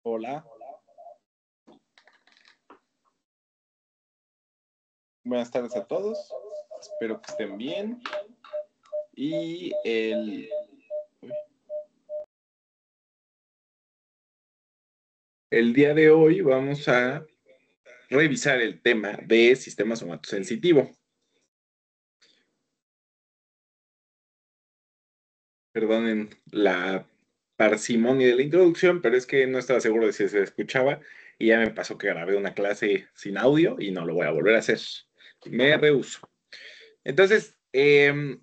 Hola, buenas tardes a todos. Espero que estén bien. Y el día de hoy vamos a revisar el tema de sistema somatosensitivo. Perdonen la parsimonia de la introducción, pero es que no estaba seguro de si se escuchaba y ya me pasó que grabé una clase sin audio y no lo voy a volver a hacer. Me rehúso. Entonces, el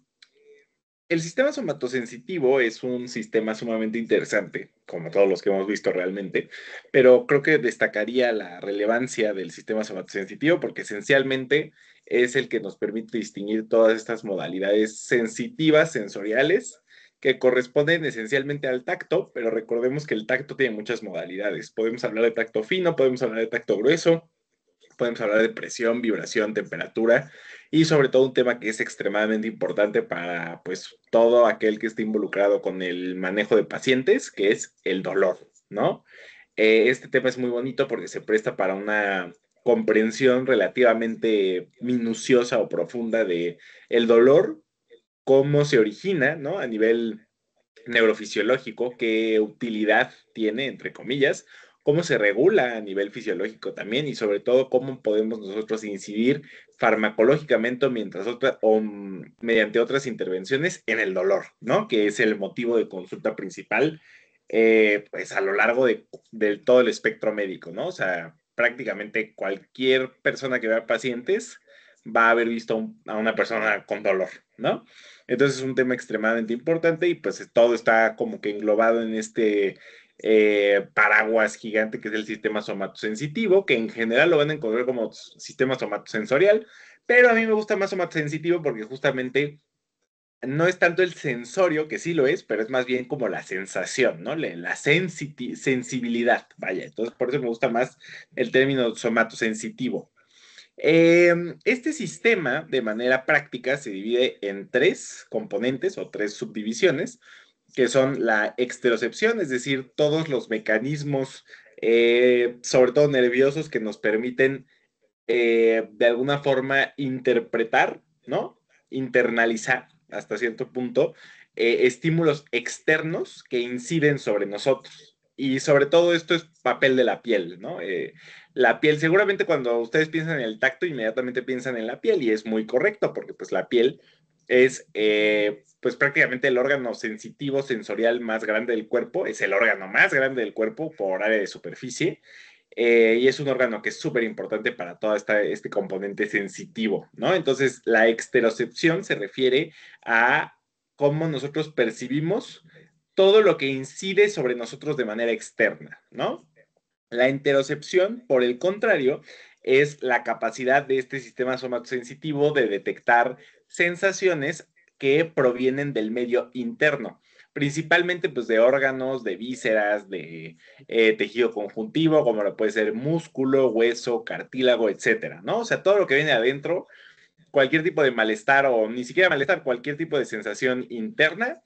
sistema somatosensitivo es un sistema sumamente interesante, como todos los que hemos visto realmente, pero creo que destacaría la relevancia del sistema somatosensitivo porque esencialmente es el que nos permite distinguir todas estas modalidades sensitivas, sensoriales, que corresponden esencialmente al tacto, pero recordemos que el tacto tiene muchas modalidades. Podemos hablar de tacto fino, podemos hablar de tacto grueso, podemos hablar de presión, vibración, temperatura y sobre todo un tema que es extremadamente importante para pues todo aquel que esté involucrado con el manejo de pacientes, que es el dolor, ¿no? Este tema es muy bonito porque se presta para una comprensión relativamente minuciosa o profunda de el dolor, cómo se origina, ¿no? A nivel neurofisiológico, qué utilidad tiene, entre comillas, cómo se regula a nivel fisiológico también y sobre todo cómo podemos nosotros incidir farmacológicamente o mediante otras intervenciones en el dolor, ¿no? Que es el motivo de consulta principal, pues a lo largo de todo el espectro médico, ¿no? O sea, prácticamente cualquier persona que vea pacientes va a haber visto a una persona con dolor, ¿no? Entonces es un tema extremadamente importante y pues todo está como que englobado en este paraguas gigante que es el sistema somatosensitivo, que en general lo van a encontrar como sistema somatosensorial, pero a mí me gusta más somatosensitivo porque justamente no es tanto el sensorio, que sí lo es, pero es más bien como la sensación, ¿no? La sensibilidad, vaya. Entonces por eso me gusta más el término somatosensitivo. Este sistema, de manera práctica, se divide en tres componentes o tres subdivisiones, que son la exterocepción, es decir, todos los mecanismos, sobre todo nerviosos, que nos permiten de alguna forma interpretar, ¿no? Internalizar hasta cierto punto estímulos externos que inciden sobre nosotros. Y sobre todo esto es papel de la piel, ¿no? La piel, seguramente cuando ustedes piensan en el tacto, inmediatamente piensan en la piel y es muy correcto porque pues la piel es pues prácticamente el órgano sensitivo sensorial más grande del cuerpo, es el órgano más grande del cuerpo por área de superficie y es un órgano que es súper importante para todo este componente sensitivo, ¿no? Entonces, la exterocepción se refiere a cómo nosotros percibimos todo lo que incide sobre nosotros de manera externa, ¿no? La interocepción, por el contrario, es la capacidad de este sistema somatosensitivo de detectar sensaciones que provienen del medio interno, principalmente pues de órganos, de vísceras, de tejido conjuntivo, como lo puede ser músculo, hueso, cartílago, etcétera, ¿no? O sea, todo lo que viene adentro, cualquier tipo de malestar o ni siquiera malestar, cualquier tipo de sensación interna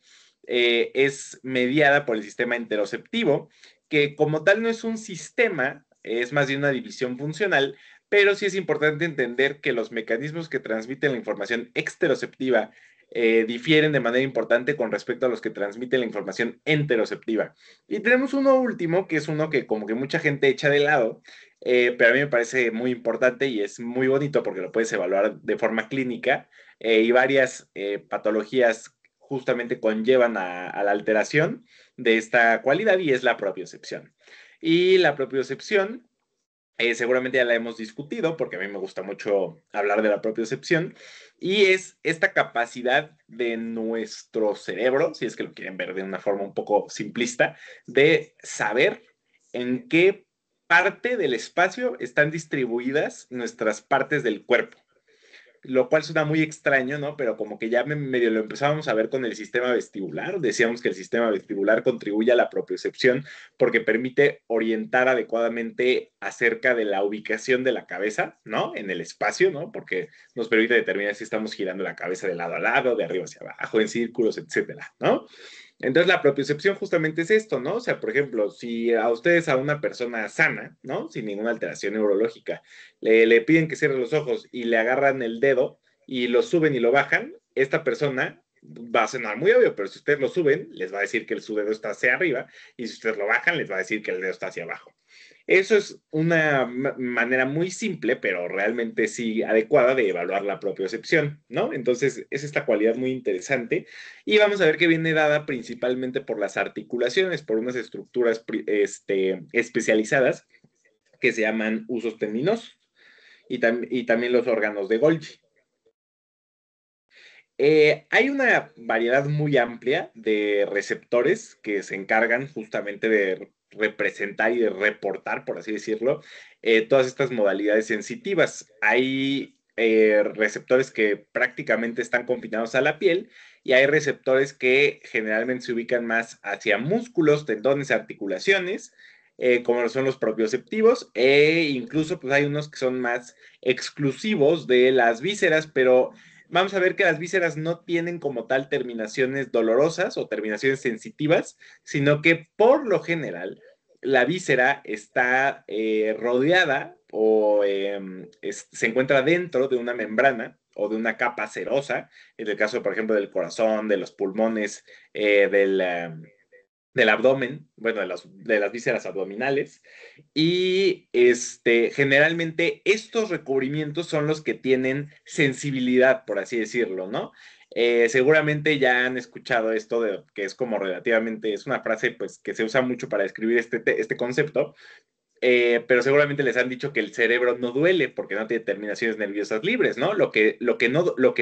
es mediada por el sistema interoceptivo, que como tal no es un sistema, es más bien una división funcional, pero sí es importante entender que los mecanismos que transmiten la información exteroceptiva difieren de manera importante con respecto a los que transmiten la información enteroceptiva. Y tenemos uno último, que es uno que como que mucha gente echa de lado, pero a mí me parece muy importante y es muy bonito porque lo puedes evaluar de forma clínica y varias patologías justamente conllevan a la alteración de esta cualidad y es la propiocepción. Y la propiocepción seguramente ya la hemos discutido porque a mí me gusta mucho hablar de la propiocepción y es esta capacidad de nuestro cerebro, si es que lo quieren ver de una forma un poco simplista, de saber en qué parte del espacio están distribuidas nuestras partes del cuerpo, lo cual suena muy extraño, ¿no? Pero como que ya medio lo empezábamos a ver con el sistema vestibular. Decíamos que el sistema vestibular contribuye a la propiocepción porque permite orientar adecuadamente acerca de la ubicación de la cabeza, ¿no? En el espacio, ¿no? Porque nos permite determinar si estamos girando la cabeza de lado a lado, de arriba hacia abajo, en círculos, etcétera, ¿no? Entonces, la propiocepción justamente es esto, ¿no? O sea, por ejemplo, si a ustedes, a una persona sana, ¿no? Sin ninguna alteración neurológica, le piden que cierre los ojos y le agarran el dedo y lo suben y lo bajan, esta persona va a sonar muy obvio, pero si ustedes lo suben, les va a decir que su dedo está hacia arriba y si ustedes lo bajan, les va a decir que el dedo está hacia abajo. Eso es una manera muy simple, pero realmente sí adecuada de evaluar la propiocepción, ¿no? Entonces, es esta cualidad muy interesante y vamos a ver que viene dada principalmente por las articulaciones, por unas estructuras especializadas que se llaman usos tendinosos y también los órganos de Golgi. Hay una variedad muy amplia de receptores que se encargan justamente de representar y de reportar, por así decirlo, todas estas modalidades sensitivas. Hay receptores que prácticamente están confinados a la piel y hay receptores que generalmente se ubican más hacia músculos, tendones, articulaciones, como son los propioceptivos, e incluso pues hay unos que son más exclusivos de las vísceras, pero vamos a ver que las vísceras no tienen como tal terminaciones dolorosas o terminaciones sensitivas, sino que por lo general la víscera está rodeada o se encuentra dentro de una membrana o de una capa cerosa, en el caso, por ejemplo, del corazón, de los pulmones, del abdomen, bueno, de las vísceras abdominales, y generalmente estos recubrimientos son los que tienen sensibilidad, por así decirlo, ¿no? Seguramente ya han escuchado esto de que es como relativamente, es una frase pues que se usa mucho para describir este concepto, pero seguramente les han dicho que el cerebro no duele porque no tiene terminaciones nerviosas libres, ¿no? Lo que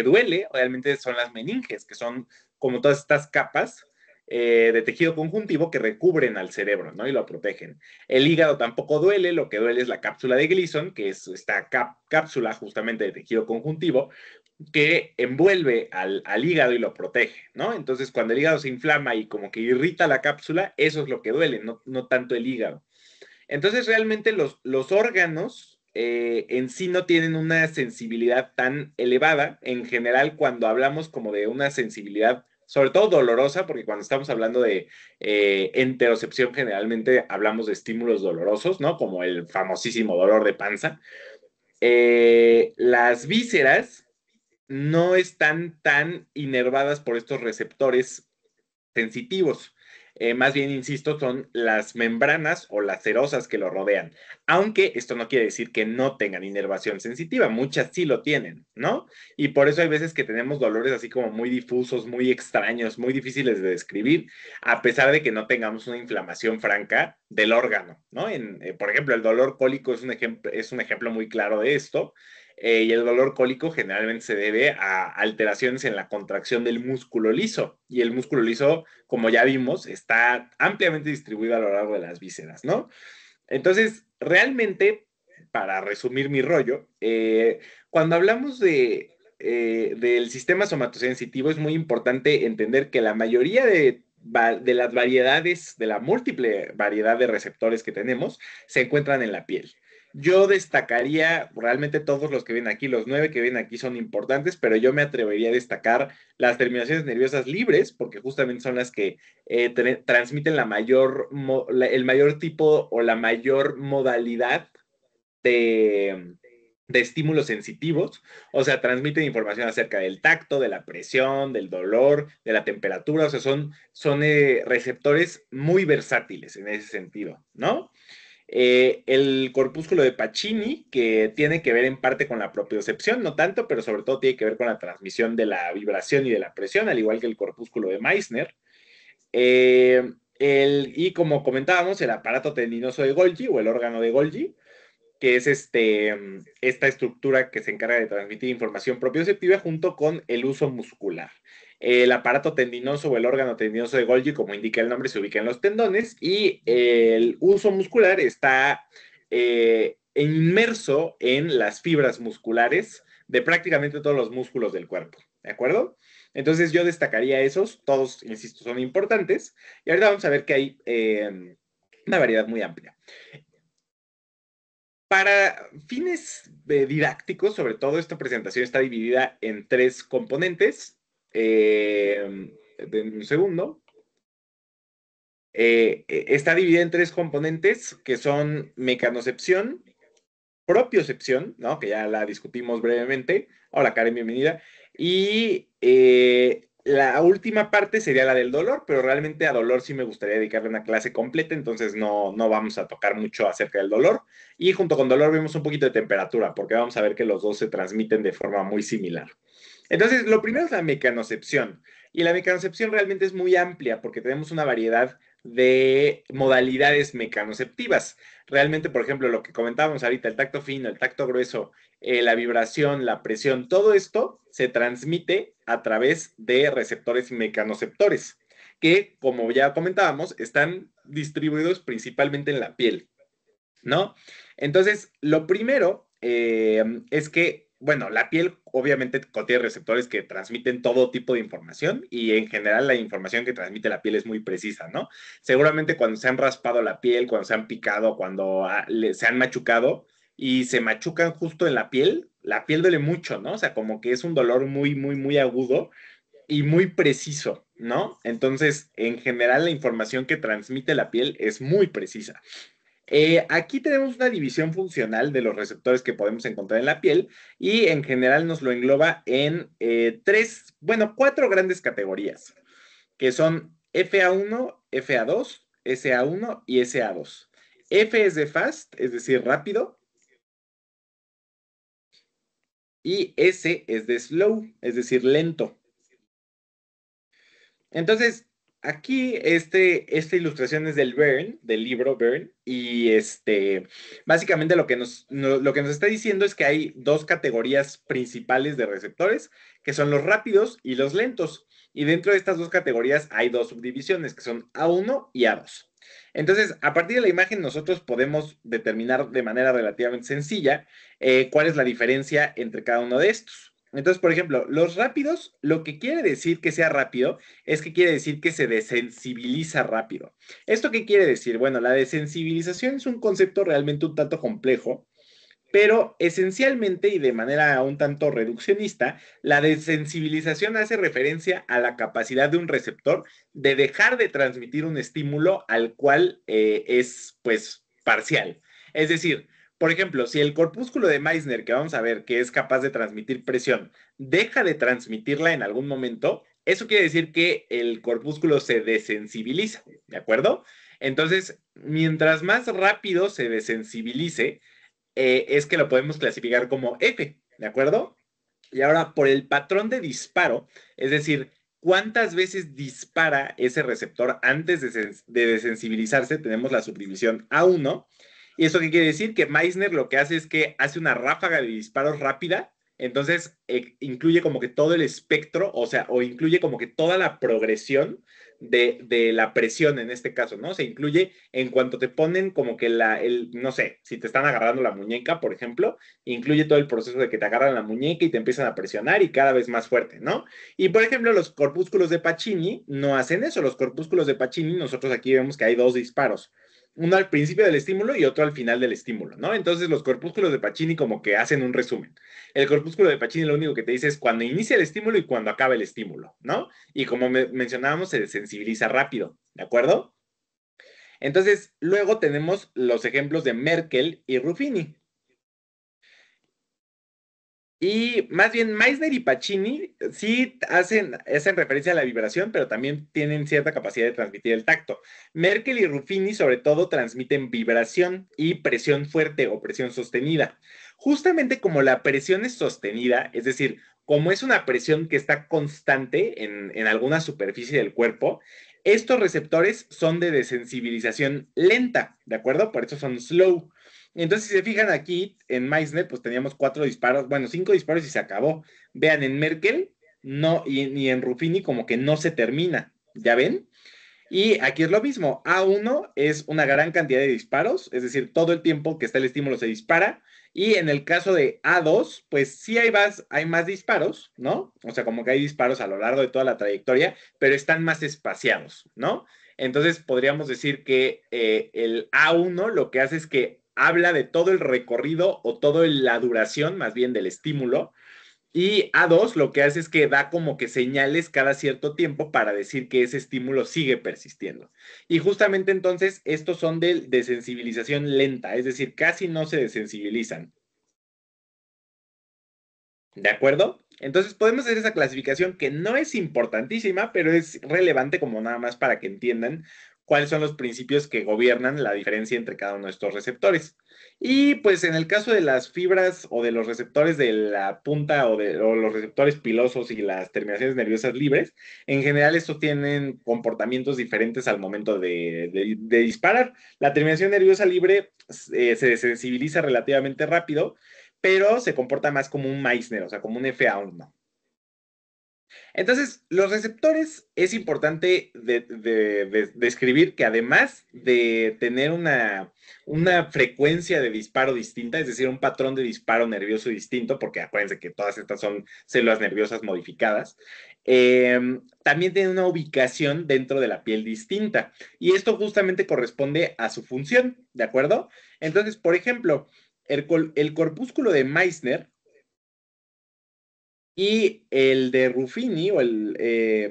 duele realmente son las meninges, que son como todas estas capas de tejido conjuntivo que recubren al cerebro, ¿no? Y lo protegen. El hígado tampoco duele, lo que duele es la cápsula de Gleason, que es esta cápsula justamente de tejido conjuntivo que envuelve al hígado y lo protege, ¿no? Entonces, cuando el hígado se inflama y como que irrita la cápsula, eso es lo que duele, no tanto el hígado. Entonces, realmente los órganos en sí no tienen una sensibilidad tan elevada. En general, cuando hablamos como de una sensibilidad, sobre todo dolorosa, porque cuando estamos hablando de enterocepción, generalmente hablamos de estímulos dolorosos, ¿no? Como el famosísimo dolor de panza. Las vísceras no están tan inervadas por estos receptores sensitivos. Más bien, insisto, son las membranas o las cerosas que lo rodean. Aunque esto no quiere decir que no tengan inervación sensitiva, muchas sí lo tienen, ¿no? Y por eso hay veces que tenemos dolores así como muy difusos, muy extraños, muy difíciles de describir, a pesar de que no tengamos una inflamación franca del órgano, ¿no? Por ejemplo, el dolor cólico es un ejemplo muy claro de esto. Y el dolor cólico generalmente se debe a alteraciones en la contracción del músculo liso. Y el músculo liso, como ya vimos, está ampliamente distribuido a lo largo de las vísceras, ¿no? Entonces, realmente, para resumir mi rollo, cuando hablamos del sistema somatosensitivo es muy importante entender que la mayoría de las variedades, de la múltiple variedad de receptores que tenemos, se encuentran en la piel. Yo destacaría realmente todos los que ven aquí, los 9 que ven aquí son importantes, pero yo me atrevería a destacar las terminaciones nerviosas libres, porque justamente son las que transmiten el mayor tipo o la mayor modalidad de, de estímulos sensitivos, o sea, transmiten información acerca del tacto, de la presión, del dolor, de la temperatura, o sea, son receptores muy versátiles en ese sentido, ¿no? El corpúsculo de Pacini, que tiene que ver en parte con la propiocepción, no tanto, pero sobre todo tiene que ver con la transmisión de la vibración y de la presión, al igual que el corpúsculo de Meissner. Y como comentábamos, el aparato tendinoso de Golgi o el órgano de Golgi, que es esta estructura que se encarga de transmitir información propioceptiva junto con el uso muscular. El aparato tendinoso o el órgano tendinoso de Golgi, como indica el nombre, se ubica en los tendones y el uso muscular está inmerso en las fibras musculares de prácticamente todos los músculos del cuerpo. ¿De acuerdo? Entonces yo destacaría esos, todos, insisto, son importantes. Y ahorita vamos a ver que hay una variedad muy amplia. Para fines didácticos, sobre todo, esta presentación está dividida en tres componentes. De un segundo. está dividida en tres componentes que son mecanocepción, propiocepción, ¿no? Que ya la discutimos brevemente. Hola, Karen, bienvenida. Y la última parte sería la del dolor, pero realmente a dolor sí me gustaría dedicarle una clase completa, entonces no vamos a tocar mucho acerca del dolor. Y junto con dolor vemos un poquito de temperatura, porque vamos a ver que los dos se transmiten de forma muy similar. Entonces, lo primero es la mecanocepción. Y la mecanocepción realmente es muy amplia porque tenemos una variedad de modalidades mecanoceptivas. Realmente, por ejemplo, lo que comentábamos ahorita, el tacto fino, el tacto grueso, la vibración, la presión, todo esto se transmite a través de receptores mecanoceptores, que, como ya comentábamos, están distribuidos principalmente en la piel. ¿No? Entonces, lo primero es que, bueno, la piel obviamente contiene receptores que transmiten todo tipo de información y en general la información que transmite la piel es muy precisa, ¿no? Seguramente cuando se han raspado la piel, cuando se han picado, cuando se han machucado y se machucan justo en la piel duele mucho, ¿no? O sea, como que es un dolor muy agudo y muy preciso, ¿no? Entonces, en general la información que transmite la piel es muy precisa. Aquí tenemos una división funcional de los receptores que podemos encontrar en la piel y en general nos lo engloba en cuatro grandes categorías, que son FA1, FA2, SA1 y SA2. F es de fast, es decir, rápido, y S es de slow, es decir, lento. Entonces, aquí esta ilustración es del Byrne, del libro Byrne, y básicamente lo que nos está diciendo es que hay dos categorías principales de receptores, que son los rápidos y los lentos. Y dentro de estas dos categorías hay dos subdivisiones, que son A1 y A2. Entonces, a partir de la imagen, nosotros podemos determinar de manera relativamente sencilla cuál es la diferencia entre cada uno de estos. Entonces, por ejemplo, los rápidos, lo que quiere decir que sea rápido es que quiere decir que se desensibiliza rápido. ¿Esto qué quiere decir? Bueno, la desensibilización es un concepto realmente un tanto complejo, pero esencialmente y de manera un tanto reduccionista, la desensibilización hace referencia a la capacidad de un receptor de dejar de transmitir un estímulo al cual es, pues, parcial. Es decir, por ejemplo, si el corpúsculo de Meissner, que vamos a ver que es capaz de transmitir presión, deja de transmitirla en algún momento, eso quiere decir que el corpúsculo se desensibiliza, ¿de acuerdo? Entonces, mientras más rápido se desensibilice, es que lo podemos clasificar como F, ¿de acuerdo? Y ahora, por el patrón de disparo, es decir, cuántas veces dispara ese receptor antes de desensibilizarse, tenemos la subdivisión A1. ¿Y eso qué quiere decir? Que Meissner lo que hace es que hace una ráfaga de disparos rápida, entonces incluye como que todo el espectro, o sea, o incluye como que toda la progresión de la presión en este caso, ¿no? Se incluye en cuanto te ponen como que no sé, si te están agarrando la muñeca, por ejemplo, incluye todo el proceso de que te agarran la muñeca y te empiezan a presionar y cada vez más fuerte, ¿no? Y por ejemplo, los corpúsculos de Pacini no hacen eso. Los corpúsculos de Pacini, nosotros aquí vemos que hay dos disparos. Uno al principio del estímulo y otro al final del estímulo, ¿no? Entonces los corpúsculos de Pacini como que hacen un resumen. El corpúsculo de Pacini lo único que te dice es cuando inicia el estímulo y cuando acaba el estímulo, ¿no? Y como mencionábamos, se desensibiliza rápido, ¿de acuerdo? Entonces, luego tenemos los ejemplos de Merkel y Ruffini. Y más bien, Meissner y Pacini sí hacen referencia a la vibración, pero también tienen cierta capacidad de transmitir el tacto. Merkel y Ruffini, sobre todo, transmiten vibración y presión fuerte o presión sostenida. Justamente como la presión es sostenida, es decir, como es una presión que está constante en alguna superficie del cuerpo, estos receptores son de desensibilización lenta, ¿de acuerdo? Por eso son slow. Entonces, si se fijan aquí en Meissner, pues teníamos cuatro disparos, bueno, cinco disparos y se acabó. Vean, en Merkel, no, y en Ruffini como que no se termina, ¿ya ven? Y aquí es lo mismo, A1 es una gran cantidad de disparos, es decir, todo el tiempo que está el estímulo se dispara, y en el caso de A2, pues sí hay más disparos, ¿no? O sea, como que hay disparos a lo largo de toda la trayectoria, pero están más espaciados, ¿no? Entonces podríamos decir que el A1 lo que hace es que habla de todo el recorrido o toda la duración más bien del estímulo, Y A2 lo que hace es que da como que señales cada cierto tiempo para decir que ese estímulo sigue persistiendo. Y justamente entonces estos son de desensibilización lenta, es decir, casi no se desensibilizan. ¿De acuerdo? Entonces podemos hacer esa clasificación que no es importantísima, pero es relevante como nada más para que entiendan cuáles son los principios que gobiernan la diferencia entre cada uno de estos receptores. Y pues en el caso de las fibras o de los receptores de la punta o los receptores pilosos y las terminaciones nerviosas libres, en general estos tienen comportamientos diferentes al momento de disparar. La terminación nerviosa libre se desensibiliza relativamente rápido, pero se comporta más como un Meissner, o sea, como un FA1. Entonces, los receptores es importante describir que además de tener una frecuencia de disparo distinta, es decir, un patrón de disparo nervioso distinto, porque acuérdense que todas estas son células nerviosas modificadas, también tienen una ubicación dentro de la piel distinta. Y esto justamente corresponde a su función, ¿de acuerdo? Entonces, por ejemplo, el corpúsculo de Meissner y el de Ruffini,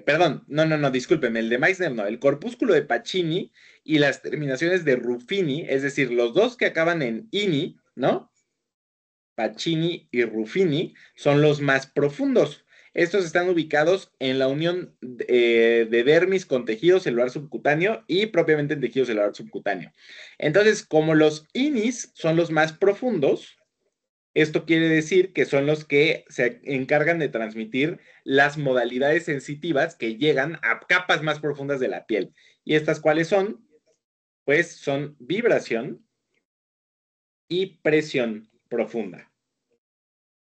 perdón, no, discúlpeme, el de Meissner no, el corpúsculo de Pacini y las terminaciones de Ruffini, es decir, los dos que acaban en ini, ¿no? Pacini y Ruffini son los más profundos. Estos están ubicados en la unión de dermis con tejido celular subcutáneo y propiamente en tejido celular subcutáneo. Entonces, como los inis son los más profundos, esto quiere decir que son los que se encargan de transmitir las modalidades sensitivas que llegan a capas más profundas de la piel. ¿Y estas cuáles son? Pues son vibración y presión profunda.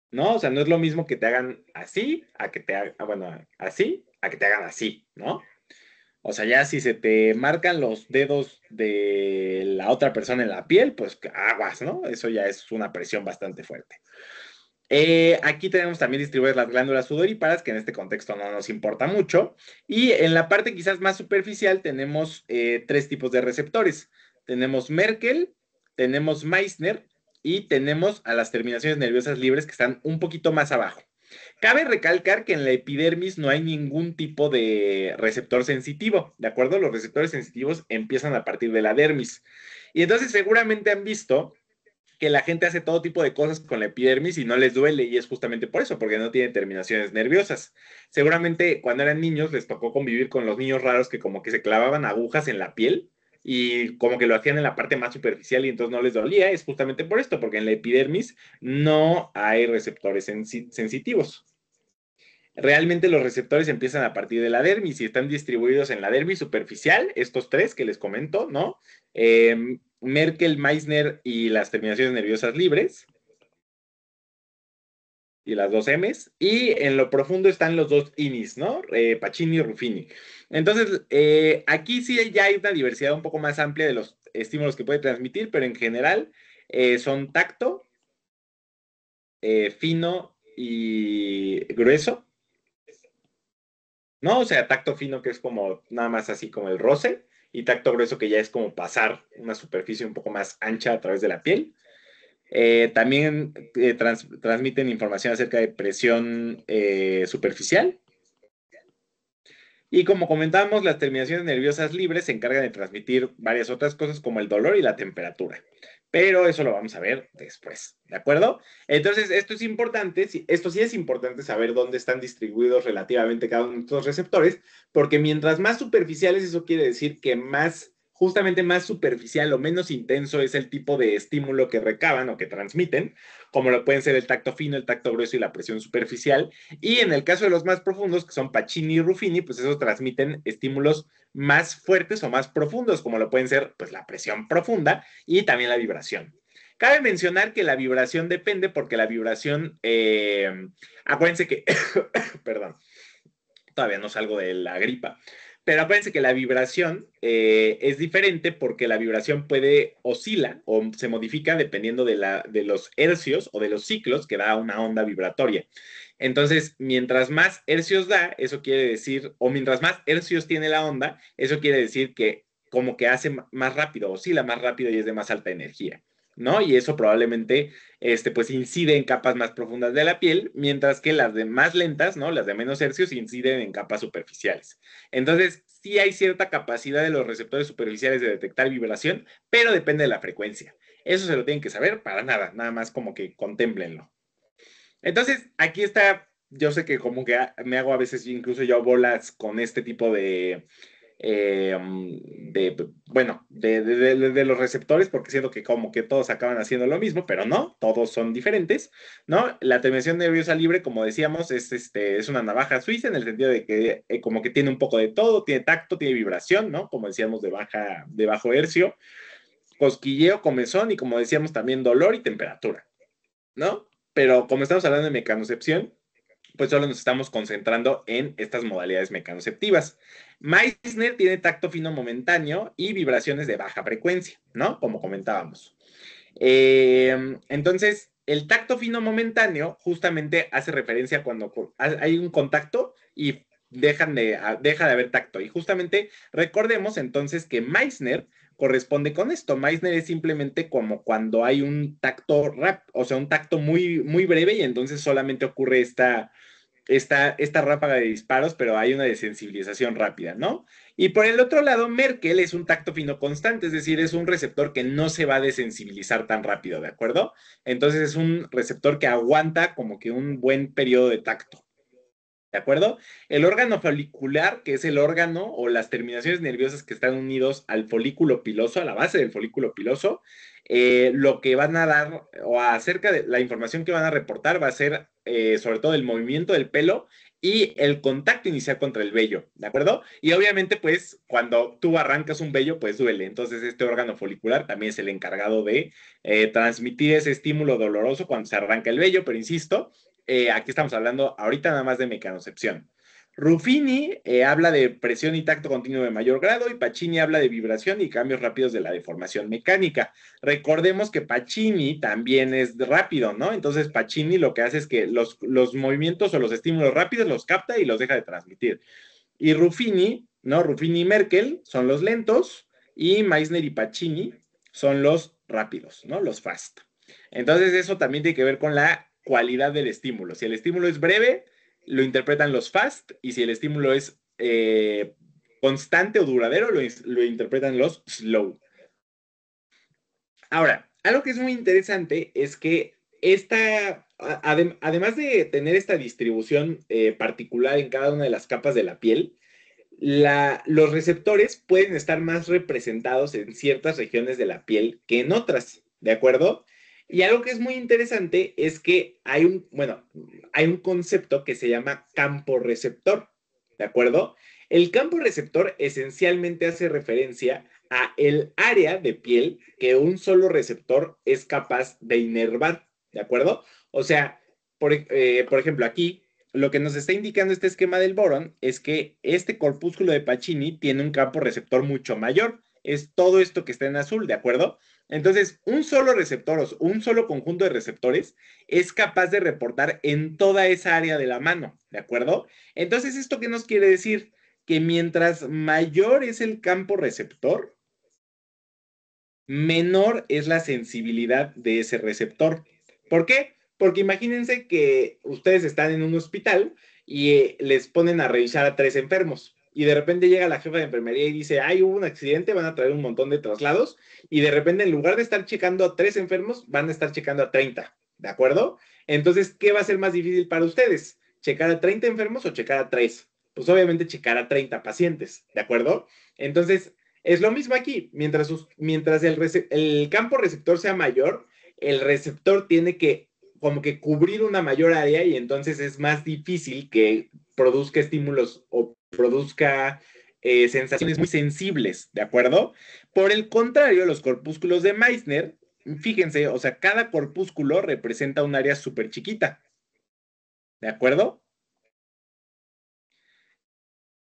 ¿No? O sea, no es lo mismo que te hagan así, a que te hagan, bueno, así, a que te hagan así, ¿no? O sea, ya si se te marcan los dedos de la otra persona en la piel, pues aguas, ¿no? Eso ya es una presión bastante fuerte. Aquí tenemos también distribuidas las glándulas sudoríparas, que en este contexto no nos importa mucho. Y en la parte quizás más superficial tenemos tres tipos de receptores. Tenemos Merkel, tenemos Meissner y tenemos a las terminaciones nerviosas libres que están un poquito más abajo. Cabe recalcar que en la epidermis no hay ningún tipo de receptor sensitivo, ¿de acuerdo? Los receptores sensitivos empiezan a partir de la dermis. Y entonces seguramente han visto que la gente hace todo tipo de cosas con la epidermis y no les duele, y es justamente por eso, porque no tienen terminaciones nerviosas. Seguramente cuando eran niños les tocó convivir con los niños raros que como que se clavaban agujas en la piel y como que lo hacían en la parte más superficial y entonces no les dolía, es justamente por esto, porque en la epidermis no hay receptores sensitivos. Realmente los receptores empiezan a partir de la dermis y están distribuidos en la dermis superficial, estos tres que les comento, ¿no? Merkel, Meissner y las terminaciones nerviosas libres y las dos M's. Y en lo profundo están los dos inis, ¿no? Pacini y Ruffini. Entonces, aquí sí ya hay una diversidad un poco más amplia de los estímulos que puede transmitir, pero en general son tacto, fino y grueso. ¿No? O sea, tacto fino que es como nada más así como el roce y tacto grueso que ya es como pasar una superficie un poco más ancha a través de la piel. También transmiten información acerca de presión superficial. Y como comentábamos, las terminaciones nerviosas libres se encargan de transmitir varias otras cosas como el dolor y la temperatura. Pero eso lo vamos a ver después, ¿de acuerdo? Entonces, esto es importante, esto sí es importante saber dónde están distribuidos relativamente cada uno de estos receptores, porque mientras más superficiales, eso quiere decir que más, justamente más superficial o menos intenso es el tipo de estímulo que recaban o que transmiten, como lo pueden ser el tacto fino, el tacto grueso y la presión superficial. Y en el caso de los más profundos, que son Pacini y Ruffini, pues esos transmiten estímulos más fuertes o más profundos, como lo pueden ser pues la presión profunda y también la vibración. Cabe mencionar que la vibración depende porque la vibración, acuérdense que, perdón, todavía no salgo de la gripa, pero acuérdense que la vibración es diferente porque la vibración puede oscila o se modifica dependiendo de los hercios o de los ciclos que da una onda vibratoria. Entonces, mientras más hercios da, eso quiere decir, o mientras más hercios tiene la onda, eso quiere decir que como que hace más rápido, oscila más rápido y es de más alta energía. ¿no? Y eso probablemente, pues incide en capas más profundas de la piel, mientras que las de más lentas, ¿no? Las de menos hercios inciden en capas superficiales. Entonces, sí hay cierta capacidad de los receptores superficiales de detectar vibración, pero depende de la frecuencia. Eso se lo tienen que saber para nada, nada más como que contémplenlo. Entonces, aquí está, yo sé que como que me hago a veces incluso yo bolas con este tipo bueno, de los receptores, porque siento que como que todos acaban haciendo lo mismo, pero no, todos son diferentes, ¿no? La terminación nerviosa libre, como decíamos, es una navaja suiza en el sentido de que como que tiene un poco de todo, tiene tacto, tiene vibración, ¿no? Como decíamos, de bajo hercio, cosquilleo, comezón y como decíamos también dolor y temperatura, ¿no? Pero como estamos hablando de mecanocepción, pues solo nos estamos concentrando en estas modalidades mecanoceptivas. Meissner tiene tacto fino momentáneo y vibraciones de baja frecuencia, ¿no? Como comentábamos. Entonces, el tacto fino momentáneo justamente hace referencia cuando hay un contacto y deja de haber tacto. Y justamente recordemos entonces que Meissner corresponde con esto. Meissner es simplemente como cuando hay un tacto o sea, un tacto muy, muy breve y entonces solamente ocurre esta ráfaga de disparos, pero hay una desensibilización rápida, ¿no? Y por el otro lado, Merkel es un tacto fino constante, es decir, es un receptor que no se va a desensibilizar tan rápido, ¿de acuerdo? Entonces es un receptor que aguanta como que un buen periodo de tacto. ¿De acuerdo? El órgano folicular, que es el órgano o las terminaciones nerviosas que están unidos al folículo piloso, a la base del folículo piloso, lo que van a dar o acerca de la información que van a reportar va a ser sobre todo el movimiento del pelo y el contacto inicial contra el vello, ¿de acuerdo? Y obviamente, pues, cuando tú arrancas un vello, pues duele. Entonces, este órgano folicular también es el encargado de transmitir ese estímulo doloroso cuando se arranca el vello, pero insisto, aquí estamos hablando ahorita nada más de mecanocepción. Ruffini habla de presión y tacto continuo de mayor grado y Pacini habla de vibración y cambios rápidos de la deformación mecánica. Recordemos que Pacini también es rápido, ¿no? Entonces Pacini lo que hace es que los movimientos o los estímulos rápidos los capta y los deja de transmitir. Y Ruffini, ¿no? Ruffini y Merkel son los lentos y Meissner y Pacini son los rápidos, ¿no? Los fast. Entonces eso también tiene que ver con la cualidad del estímulo. Si el estímulo es breve, lo interpretan los fast y si el estímulo es constante o duradero, lo interpretan los slow. Ahora, algo que es muy interesante es que además de tener esta distribución particular en cada una de las capas de la piel, los receptores pueden estar más representados en ciertas regiones de la piel que en otras, ¿de acuerdo? Y algo que es muy interesante es que hay un concepto que se llama campo receptor, ¿de acuerdo? El campo receptor esencialmente hace referencia a el área de piel que un solo receptor es capaz de inervar, ¿de acuerdo? O sea, por ejemplo, aquí lo que nos está indicando este esquema del borón es que este corpúsculo de Pacini tiene un campo receptor mucho mayor. Es todo esto que está en azul, ¿de acuerdo? Entonces, un solo receptor o un solo conjunto de receptores es capaz de reportar en toda esa área de la mano, ¿de acuerdo? Entonces, ¿esto qué nos quiere decir? Que mientras mayor es el campo receptor, menor es la sensibilidad de ese receptor. ¿Por qué? Porque imagínense que ustedes están en un hospital y les ponen a revisar a 3 enfermos. Y de repente llega la jefa de enfermería y dice, ay, hubo un accidente, van a traer un montón de traslados. Y de repente, en lugar de estar checando a 3 enfermos, van a estar checando a 30. ¿De acuerdo? Entonces, ¿qué va a ser más difícil para ustedes? ¿Checar a 30 enfermos o checar a 3? Pues obviamente checar a 30 pacientes. ¿De acuerdo? Entonces, es lo mismo aquí, mientras el campo receptor sea mayor, el receptor tiene que como que cubrir una mayor área y entonces es más difícil que produzca estímulos o produzca sensaciones muy sensibles, ¿de acuerdo? Por el contrario, los corpúsculos de Meissner, fíjense, o sea, cada corpúsculo representa un área súper chiquita, ¿de acuerdo?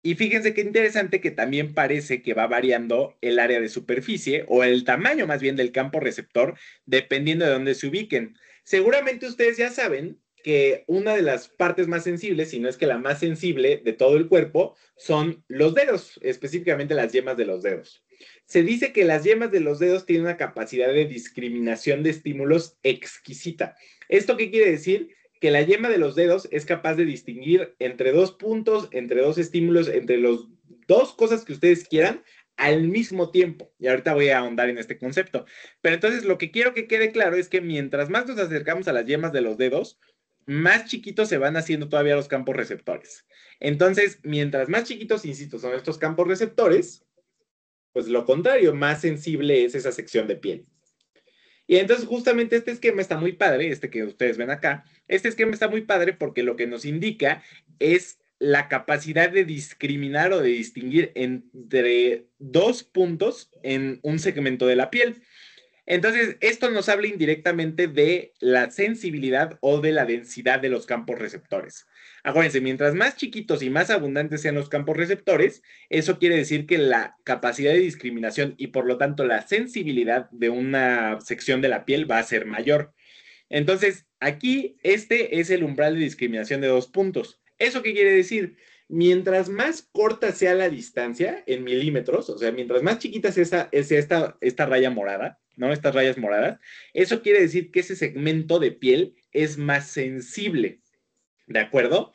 Y fíjense qué interesante que también parece que va variando el área de superficie o el tamaño más bien del campo receptor dependiendo de dónde se ubiquen. Seguramente ustedes ya saben que una de las partes más sensibles, si no es que la más sensible de todo el cuerpo, son los dedos, específicamente las yemas de los dedos. Se dice que las yemas de los dedos tienen una capacidad de discriminación de estímulos exquisita. ¿Esto qué quiere decir? Que la yema de los dedos es capaz de distinguir entre dos puntos, entre dos estímulos, entre los dos cosas que ustedes quieran al mismo tiempo. Y ahorita voy a ahondar en este concepto. Pero entonces lo que quiero que quede claro es que mientras más nos acercamos a las yemas de los dedos, más chiquitos se van haciendo todavía los campos receptores. Entonces, mientras más chiquitos, insisto, son estos campos receptores, pues lo contrario, más sensible es esa sección de piel. Y entonces justamente este esquema está muy padre, este que ustedes ven acá, este esquema está muy padre porque lo que nos indica es la capacidad de discriminar o de distinguir entre dos puntos en un segmento de la piel. Entonces, esto nos habla indirectamente de la sensibilidad o de la densidad de los campos receptores. Acuérdense, mientras más chiquitos y más abundantes sean los campos receptores, eso quiere decir que la capacidad de discriminación y por lo tanto la sensibilidad de una sección de la piel va a ser mayor. Entonces, aquí este es el umbral de discriminación de 2 puntos. ¿Eso qué quiere decir? Mientras más corta sea la distancia en milímetros, o sea, mientras más chiquita sea esta raya morada, ¿no? Estas rayas moradas, eso quiere decir que ese segmento de piel es más sensible, ¿de acuerdo?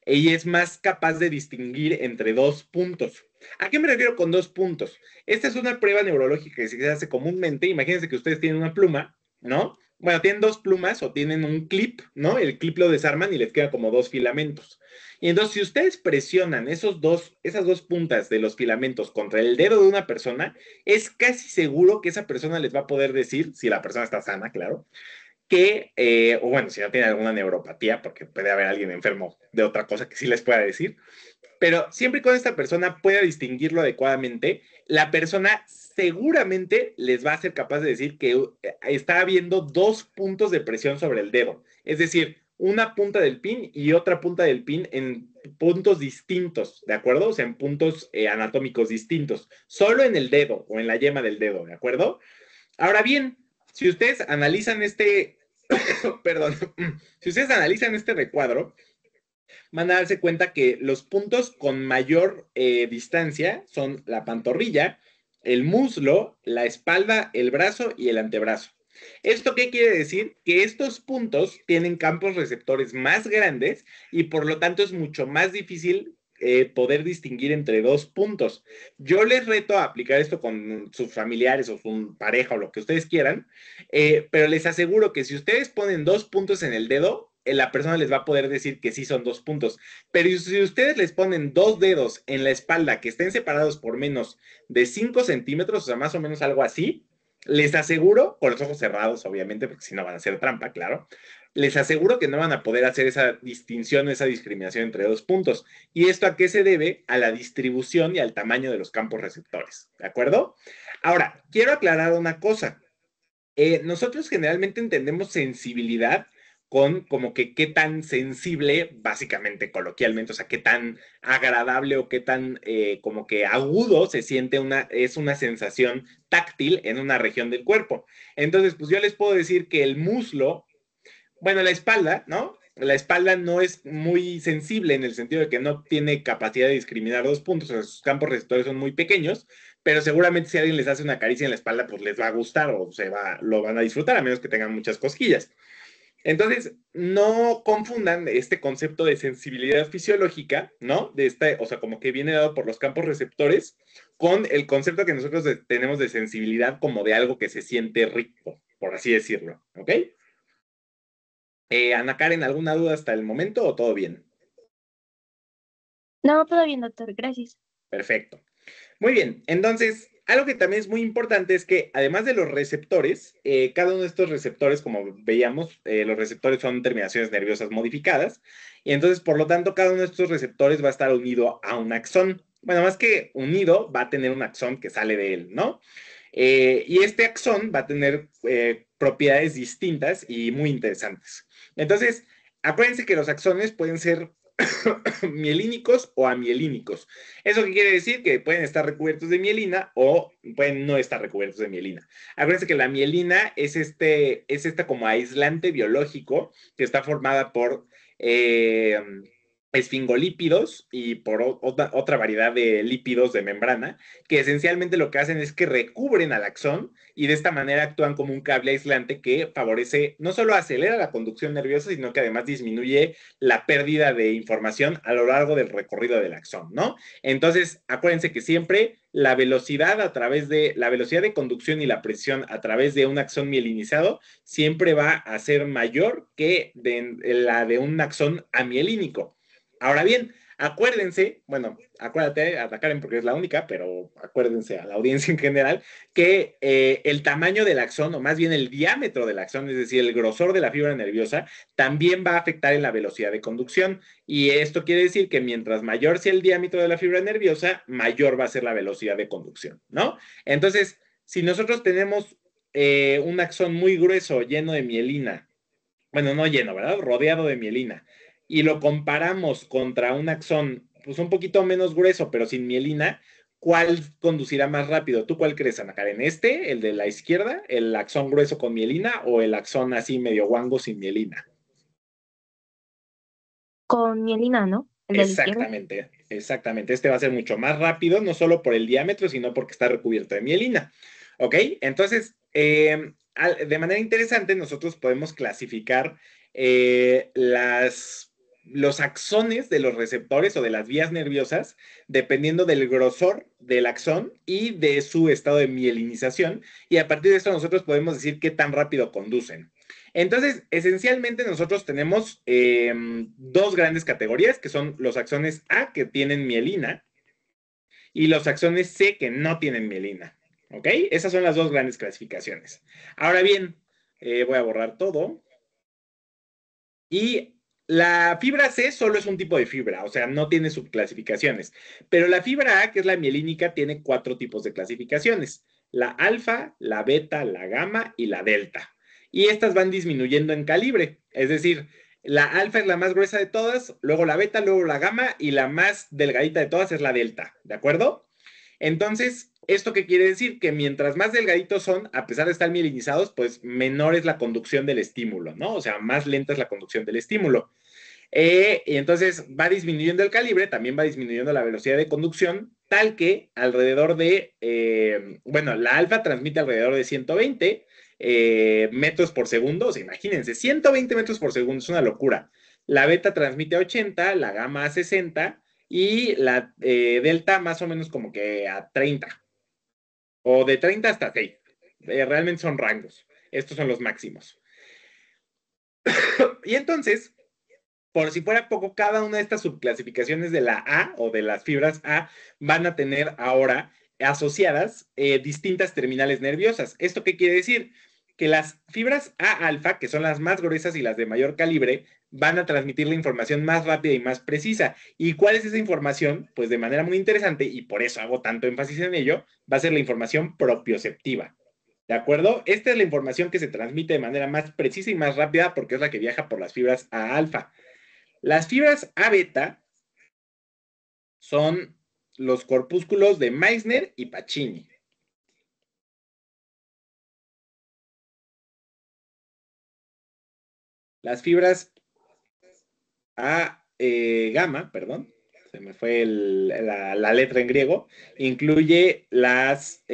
Y es más capaz de distinguir entre 2 puntos. ¿A qué me refiero con 2 puntos? Esta es una prueba neurológica que se hace comúnmente. Imagínense que ustedes tienen una pluma, ¿no? Bueno, tienen dos plumas o tienen un clip, ¿no? El clip lo desarman y les queda como dos filamentos. Y entonces, si ustedes presionan esas dos puntas de los filamentos contra el dedo de una persona, es casi seguro que esa persona les va a poder decir, si la persona está sana, claro, que, o bueno, si no tiene alguna neuropatía, porque puede haber alguien enfermo de otra cosa que sí les pueda decir, pero siempre y cuando esta persona pueda distinguirlo adecuadamente, la persona seguramente les va a ser capaz de decir que está habiendo 2 puntos de presión sobre el dedo. Es decir, una punta del pin y otra punta del pin en puntos distintos, ¿de acuerdo? O sea, en puntos anatómicos distintos, solo en el dedo o en la yema del dedo, ¿de acuerdo? Ahora bien, si ustedes analizan perdón, si ustedes analizan este recuadro, van a darse cuenta que los puntos con mayor distancia son la pantorrilla, el muslo, la espalda, el brazo y el antebrazo. ¿Esto qué quiere decir? Que estos puntos tienen campos receptores más grandes y por lo tanto es mucho más difícil poder distinguir entre 2 puntos. Yo les reto a aplicar esto con sus familiares o su pareja o lo que ustedes quieran, pero les aseguro que si ustedes ponen 2 puntos en el dedo, la persona les va a poder decir que sí son 2 puntos. Pero si ustedes les ponen dos dedos en la espalda que estén separados por menos de 5 centímetros, o sea, más o menos algo así, les aseguro, con los ojos cerrados, obviamente, porque si no van a hacer trampa, claro, les aseguro que no van a poder hacer esa distinción, esa discriminación entre 2 puntos. ¿Y esto a qué se debe? A la distribución y al tamaño de los campos receptores, ¿de acuerdo? Ahora, quiero aclarar una cosa. Nosotros generalmente entendemos sensibilidad con como que qué tan sensible, básicamente coloquialmente, o sea, qué tan agradable o qué tan como que agudo se siente es una sensación táctil en una región del cuerpo. Entonces, pues yo les puedo decir que el muslo, bueno, la espalda, ¿no? La espalda no es muy sensible en el sentido de que no tiene capacidad de discriminar 2 puntos, o sea, sus campos receptores son muy pequeños, pero seguramente si alguien les hace una caricia en la espalda, pues les va a gustar o lo van a disfrutar, a menos que tengan muchas cosquillas. Entonces, no confundan este concepto de sensibilidad fisiológica, ¿no? O sea, como que viene dado por los campos receptores, con el concepto que nosotros tenemos de sensibilidad como de algo que se siente rico, por así decirlo, ¿ok? Ana Karen, ¿alguna duda hasta el momento o todo bien? No, todo bien, doctor, gracias. Perfecto. Muy bien, entonces, algo que también es muy importante es que además de los receptores, cada uno de estos receptores, como veíamos, los receptores son terminaciones nerviosas modificadas, y entonces, por lo tanto, cada uno de estos receptores va a estar unido a un axón. Bueno, más que unido, va a tener un axón que sale de él, ¿no? Y este axón va a tener propiedades distintas y muy interesantes. Entonces, acuérdense que los axones pueden ser mielínicos o amielínicos. ¿Eso qué quiere decir? Que pueden estar recubiertos de mielina o pueden no estar recubiertos de mielina. Acuérdense que la mielina es esta como aislante biológico que está formada por esfingolípidos y por otra variedad de lípidos de membrana, que esencialmente lo que hacen es que recubren al axón y de esta manera actúan como un cable aislante que favorece, no solo acelera la conducción nerviosa, sino que además disminuye la pérdida de información a lo largo del recorrido del axón, ¿no? Entonces, acuérdense que siempre la velocidad la velocidad de conducción y la presión a través de un axón mielinizado siempre va a ser mayor que la de un axón amielínico. Ahora bien, acuérdense, bueno, acuérdate a Karen porque es la única, pero acuérdense a la audiencia en general, que el tamaño del axón, o más bien el diámetro del axón, es decir, el grosor de la fibra nerviosa, también va a afectar en la velocidad de conducción. Y esto quiere decir que mientras mayor sea el diámetro de la fibra nerviosa, mayor va a ser la velocidad de conducción, ¿no? Entonces, si nosotros tenemos un axón muy grueso, lleno de mielina, bueno, no lleno, ¿verdad? Rodeado de mielina, y lo comparamos contra un axón, pues un poquito menos grueso, pero sin mielina, ¿cuál conducirá más rápido? ¿Tú cuál crees, Ana Karen? ¿Este, el de la izquierda, el axón grueso con mielina, o el axón así medio guango sin mielina? Con mielina, ¿no? El de la izquierda. Exactamente, exactamente. Este va a ser mucho más rápido, no solo por el diámetro, sino porque está recubierto de mielina. ¿Ok? Entonces, de manera interesante, nosotros podemos clasificar los axones de los receptores o de las vías nerviosas dependiendo del grosor del axón y de su estado de mielinización. Y a partir de esto nosotros podemos decir qué tan rápido conducen. Entonces, esencialmente nosotros tenemos dos grandes categorías, que son los axones A, que tienen mielina, y los axones C, que no tienen mielina. ¿Ok? Esas son las dos grandes clasificaciones. Ahora bien, voy a borrar todo. Y la fibra C solo es un tipo de fibra, o sea, no tiene subclasificaciones. Pero la fibra A, que es la mielínica, tiene cuatro tipos de clasificaciones: la alfa, la beta, la gamma y la delta. Y estas van disminuyendo en calibre, es decir, la alfa es la más gruesa de todas, luego la beta, luego la gamma y la más delgadita de todas es la delta, ¿de acuerdo? Entonces, ¿esto qué quiere decir? Que mientras más delgaditos son, a pesar de estar mielinizados, pues menor es la conducción del estímulo, ¿no? O sea, más lenta es la conducción del estímulo. Y entonces va disminuyendo el calibre, también va disminuyendo la velocidad de conducción, tal que alrededor bueno, la alfa transmite alrededor de 120 metros por segundo, o sea, imagínense, 120 metros por segundo, es una locura. La beta transmite a 80, la gamma a 60 y la delta más o menos como que a 30, o de 30 hasta 6. Realmente son rangos. Estos son los máximos. Y entonces, por si fuera poco, cada una de estas subclasificaciones de la A o de las fibras A van a tener ahora asociadas distintas terminales nerviosas. ¿Esto qué quiere decir? Que las fibras A alfa, que son las más gruesas y las de mayor calibre, van a transmitir la información más rápida y más precisa. ¿Y cuál es esa información? Pues de manera muy interesante, y por eso hago tanto énfasis en ello, va a ser la información propioceptiva. ¿De acuerdo? Esta es la información que se transmite de manera más precisa y más rápida porque es la que viaja por las fibras A alfa. Las fibras A beta son los corpúsculos de Meissner y Pacini. Las fibras A gamma, perdón, se me fue la letra en griego, incluye las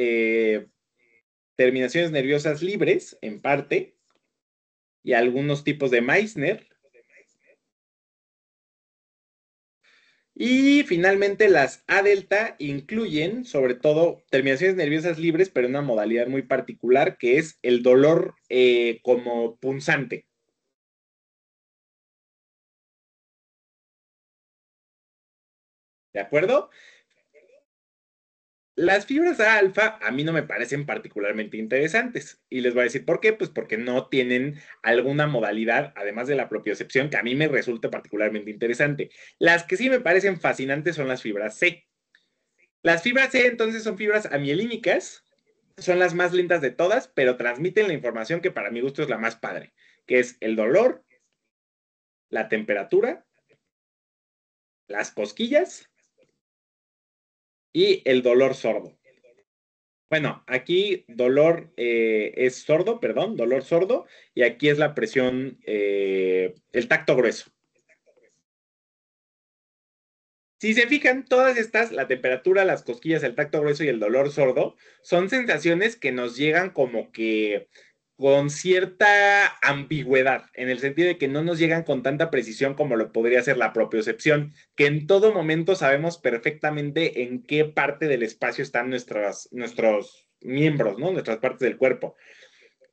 terminaciones nerviosas libres, en parte, y algunos tipos de Meissner. Y finalmente las A delta incluyen sobre todo terminaciones nerviosas libres, pero en una modalidad muy particular que es el dolor como punzante. ¿De acuerdo? Las fibras A alfa a mí no me parecen particularmente interesantes. Y les voy a decir por qué. Pues porque no tienen alguna modalidad, además de la propiocepción, que a mí me resulta particularmente interesante. Las que sí me parecen fascinantes son las fibras C. Las fibras C entonces son fibras amielínicas, son las más lentas de todas, pero transmiten la información que para mi gusto es la más padre, que es el dolor, la temperatura, las cosquillas y el dolor sordo. Bueno, aquí dolor es sordo, perdón, dolor sordo, y aquí es la presión, el tacto grueso. Si se fijan, todas estas, la temperatura, las cosquillas, el tacto grueso y el dolor sordo, son sensaciones que nos llegan como que con cierta ambigüedad, en el sentido de que no nos llegan con tanta precisión como lo podría ser la propiocepción, que en todo momento sabemos perfectamente en qué parte del espacio están nuestros miembros, ¿no? Nuestras partes del cuerpo.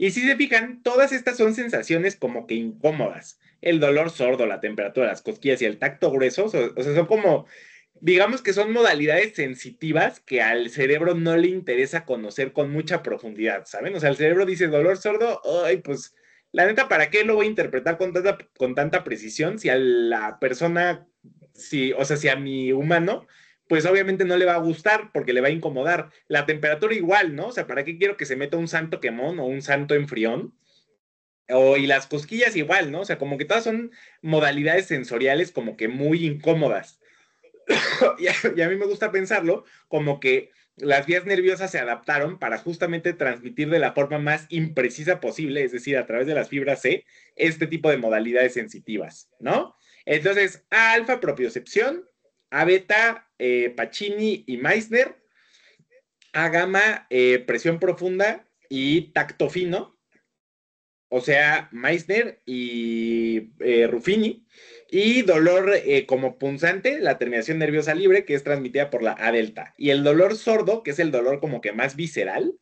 Y si se fijan, todas estas son sensaciones como que incómodas. El dolor sordo, la temperatura, las cosquillas y el tacto grueso, o sea, son como, digamos que son modalidades sensitivas que al cerebro no le interesa conocer con mucha profundidad, ¿saben? O sea, el cerebro dice dolor sordo, ay, pues la neta, ¿para qué lo voy a interpretar con tanta precisión si a la persona, si, o sea, si a mi humano pues obviamente no le va a gustar porque le va a incomodar. La temperatura igual, ¿no? O sea, ¿para qué quiero que se meta un santo quemón o un santo enfrión? Y las cosquillas igual, ¿no? O sea, como que todas son modalidades sensoriales como que muy incómodas. Y a mí me gusta pensarlo como que las vías nerviosas se adaptaron para justamente transmitir de la forma más imprecisa posible, es decir, a través de las fibras C, este tipo de modalidades sensitivas, ¿no? Entonces, a alfa, propiocepción, a beta, Pacini y Meissner, a gamma, presión profunda y tacto fino, o sea, Meissner y Ruffini, y dolor como punzante, la terminación nerviosa libre, que es transmitida por la A delta, y el dolor sordo, que es el dolor como que más visceral,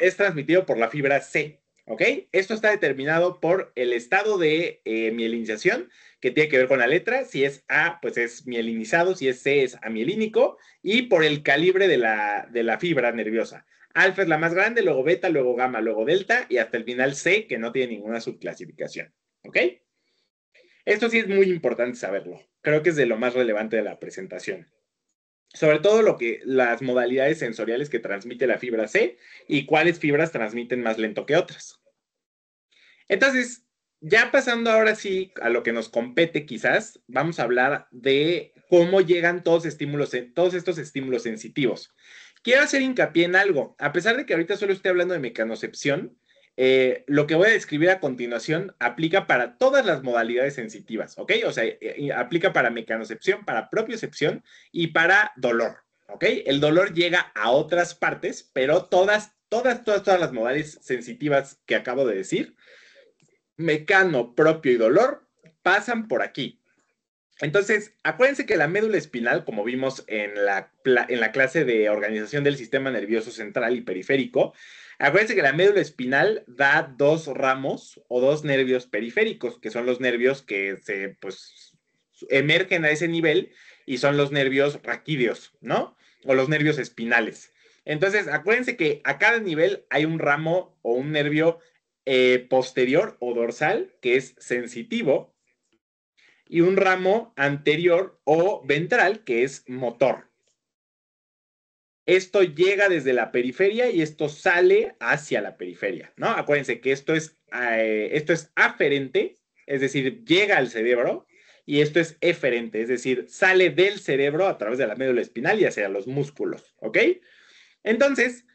es transmitido por la fibra C, ¿ok? Esto está determinado por el estado de mielinización, que tiene que ver con la letra, si es A, pues es mielinizado, si es C, es amielínico, y por el calibre de la fibra nerviosa. Alfa es la más grande, luego beta, luego gamma, luego delta, y hasta el final C, que no tiene ninguna subclasificación, ¿ok? Esto sí es muy importante saberlo. Creo que es de lo más relevante de la presentación. Sobre todo las modalidades sensoriales que transmite la fibra C y cuáles fibras transmiten más lento que otras. Entonces, ya pasando ahora sí a lo que nos compete quizás, vamos a hablar de cómo llegan todos estos estímulos sensitivos. Quiero hacer hincapié en algo. A pesar de que ahorita solo estoy hablando de mecanocepción, lo que voy a describir a continuación aplica para todas las modalidades sensitivas, ¿ok? O sea, aplica para mecanocepción, para propiocepción y para dolor, ¿ok? El dolor llega a otras partes, pero todas las modalidades sensitivas que acabo de decir, mecano, propio y dolor, pasan por aquí. Entonces, acuérdense que la médula espinal, como vimos en la clase de organización del sistema nervioso central y periférico, acuérdense que la médula espinal da dos ramos o dos nervios periféricos, que son los nervios que pues, emergen a ese nivel y son los nervios raquídeos, ¿no? O los nervios espinales. Entonces, acuérdense que a cada nivel hay un ramo o un nervio posterior o dorsal que es sensitivo y un ramo anterior o ventral que es motor. Esto llega desde la periferia y esto sale hacia la periferia, ¿no? Acuérdense que esto es aferente, es decir, llega al cerebro, y esto es eferente, es decir, sale del cerebro a través de la médula espinal y hacia los músculos, ¿ok? Entonces,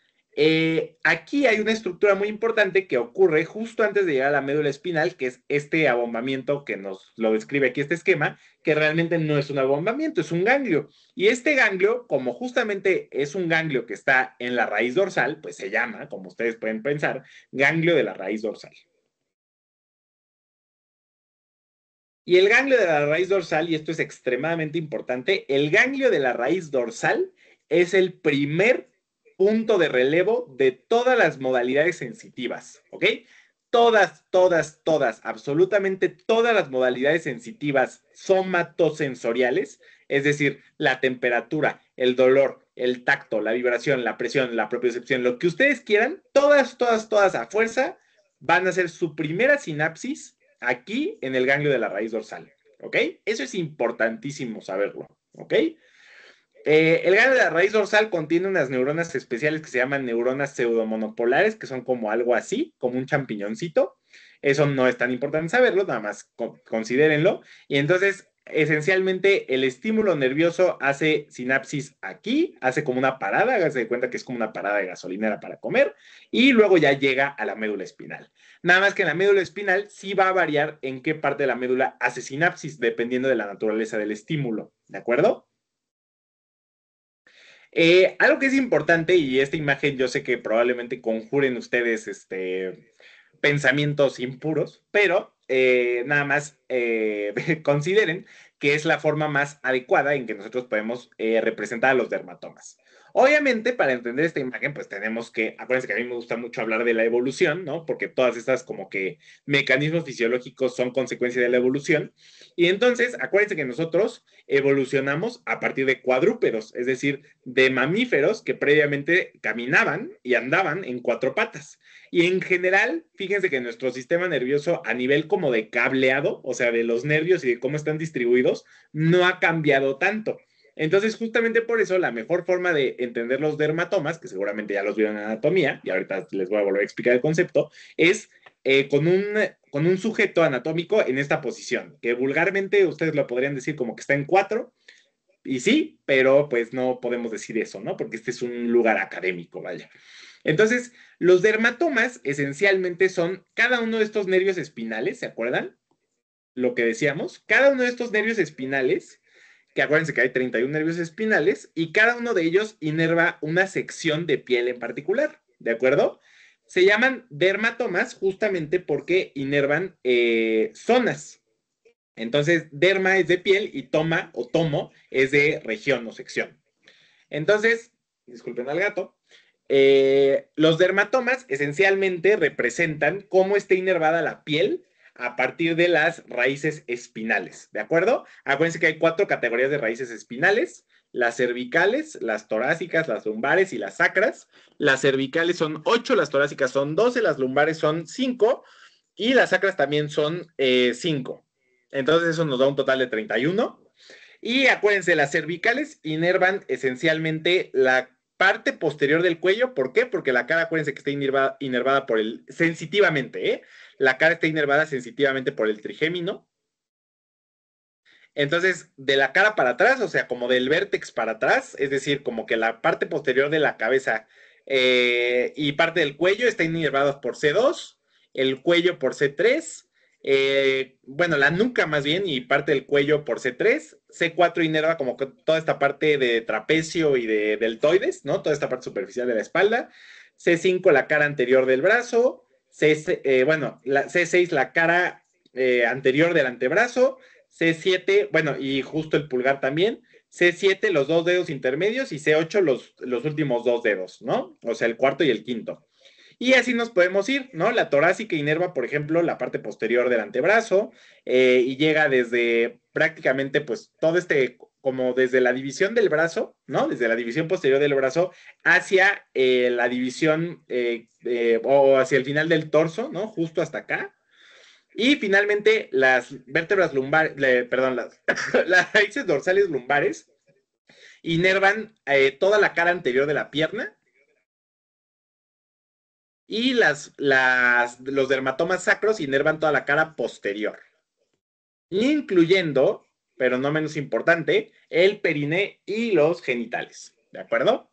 aquí hay una estructura muy importante que ocurre justo antes de llegar a la médula espinal, que es este abombamiento que nos lo describe aquí este esquema, que realmente no es un abombamiento, es un ganglio. Y este ganglio, como justamente es un ganglio que está en la raíz dorsal, pues se llama, como ustedes pueden pensar, ganglio de la raíz dorsal. Y el ganglio de la raíz dorsal, y esto es extremadamente importante, el ganglio de la raíz dorsal es el primer punto de relevo de todas las modalidades sensitivas, ¿ok? Absolutamente todas las modalidades sensitivas somatosensoriales, es decir, la temperatura, el dolor, el tacto, la vibración, la presión, la propiocepción, lo que ustedes quieran, todas a fuerza van a ser su primera sinapsis aquí en el ganglio de la raíz dorsal, ¿ok? Eso es importantísimo saberlo, ¿ok? El ganglio de la raíz dorsal contiene unas neuronas especiales que se llaman neuronas pseudomonopolares, que son como algo así, como un champiñoncito. Eso no es tan importante saberlo, nada más considérenlo. Y entonces, esencialmente el estímulo nervioso hace sinapsis aquí, hace como una parada, hágase de cuenta que es como una parada de gasolinera para comer, y luego ya llega a la médula espinal. Nada más que en la médula espinal sí va a variar en qué parte de la médula hace sinapsis, dependiendo de la naturaleza del estímulo, ¿de acuerdo? Algo que es importante, y esta imagen yo sé que probablemente conjuren ustedes pensamientos impuros, pero nada más consideren que es la forma más adecuada en que nosotros podemos representar a los dermatomas. Obviamente, para entender esta imagen, pues tenemos que, acuérdense que a mí me gusta mucho hablar de la evolución, ¿no? Porque todas estas como que mecanismos fisiológicos son consecuencia de la evolución. Y entonces, acuérdense que nosotros evolucionamos a partir de cuadrúpedos, es decir, de mamíferos que previamente caminaban y andaban en cuatro patas. Y en general, fíjense que nuestro sistema nervioso a nivel como de cableado, o sea, de los nervios y de cómo están distribuidos, no ha cambiado tanto. Entonces, justamente por eso, la mejor forma de entender los dermatomas, que seguramente ya los vieron en anatomía, y ahorita les voy a volver a explicar el concepto, es con un sujeto anatómico en esta posición, que vulgarmente ustedes lo podrían decir como que está en cuatro, y sí, pero pues no podemos decir eso, ¿no? Porque este es un lugar académico, vaya. Entonces, los dermatomas esencialmente son cada uno de estos nervios espinales, ¿se acuerdan? Lo que decíamos, cada uno de estos nervios espinales, que acuérdense que hay 31 nervios espinales, y cada uno de ellos inerva una sección de piel en particular, ¿de acuerdo? Se llaman dermatomas justamente porque inervan zonas. Entonces, derma es de piel y toma o tomo es de región o sección. Entonces, disculpen al gato, los dermatomas esencialmente representan cómo está inervada la piel a partir de las raíces espinales, ¿de acuerdo? Acuérdense que hay 4 categorías de raíces espinales: las cervicales, las torácicas, las lumbares y las sacras. Las cervicales son 8, las torácicas son 12, las lumbares son 5 y las sacras también son 5. Entonces eso nos da un total de 31. Y acuérdense, las cervicales inervan esencialmente la parte posterior del cuello. ¿Por qué? Porque la cara, acuérdense que está inervada por sensitivamente, ¿eh? La cara está inervada sensitivamente por el trigémino. Entonces, de la cara para atrás, o sea, como del vértex para atrás, es decir, como que la parte posterior de la cabeza y parte del cuello están inervados por C2, el cuello por C3, bueno, la nuca más bien y parte del cuello por C3, C4 inerva como toda esta parte de trapecio y de deltoides, ¿no? Toda esta parte superficial de la espalda, C5 la cara anterior del brazo, bueno, C6 la cara anterior del antebrazo, C7, bueno, y justo el pulgar también, C7 los 2 dedos intermedios y C8 los últimos 2 dedos, ¿no? O sea, el cuarto y el quinto. Y así nos podemos ir, ¿no? La torácica inerva, por ejemplo, la parte posterior del antebrazo y llega desde prácticamente, pues, todo como desde la división del brazo, ¿no? Desde la división posterior del brazo hacia la división o hacia el final del torso, ¿no? Justo hasta acá. Y finalmente, las vértebras lumbares, perdón, las raíces dorsales lumbares inervan toda la cara anterior de la pierna y los dermatomas sacros inervan toda la cara posterior, incluyendo, pero no menos importante, el periné y los genitales, ¿de acuerdo?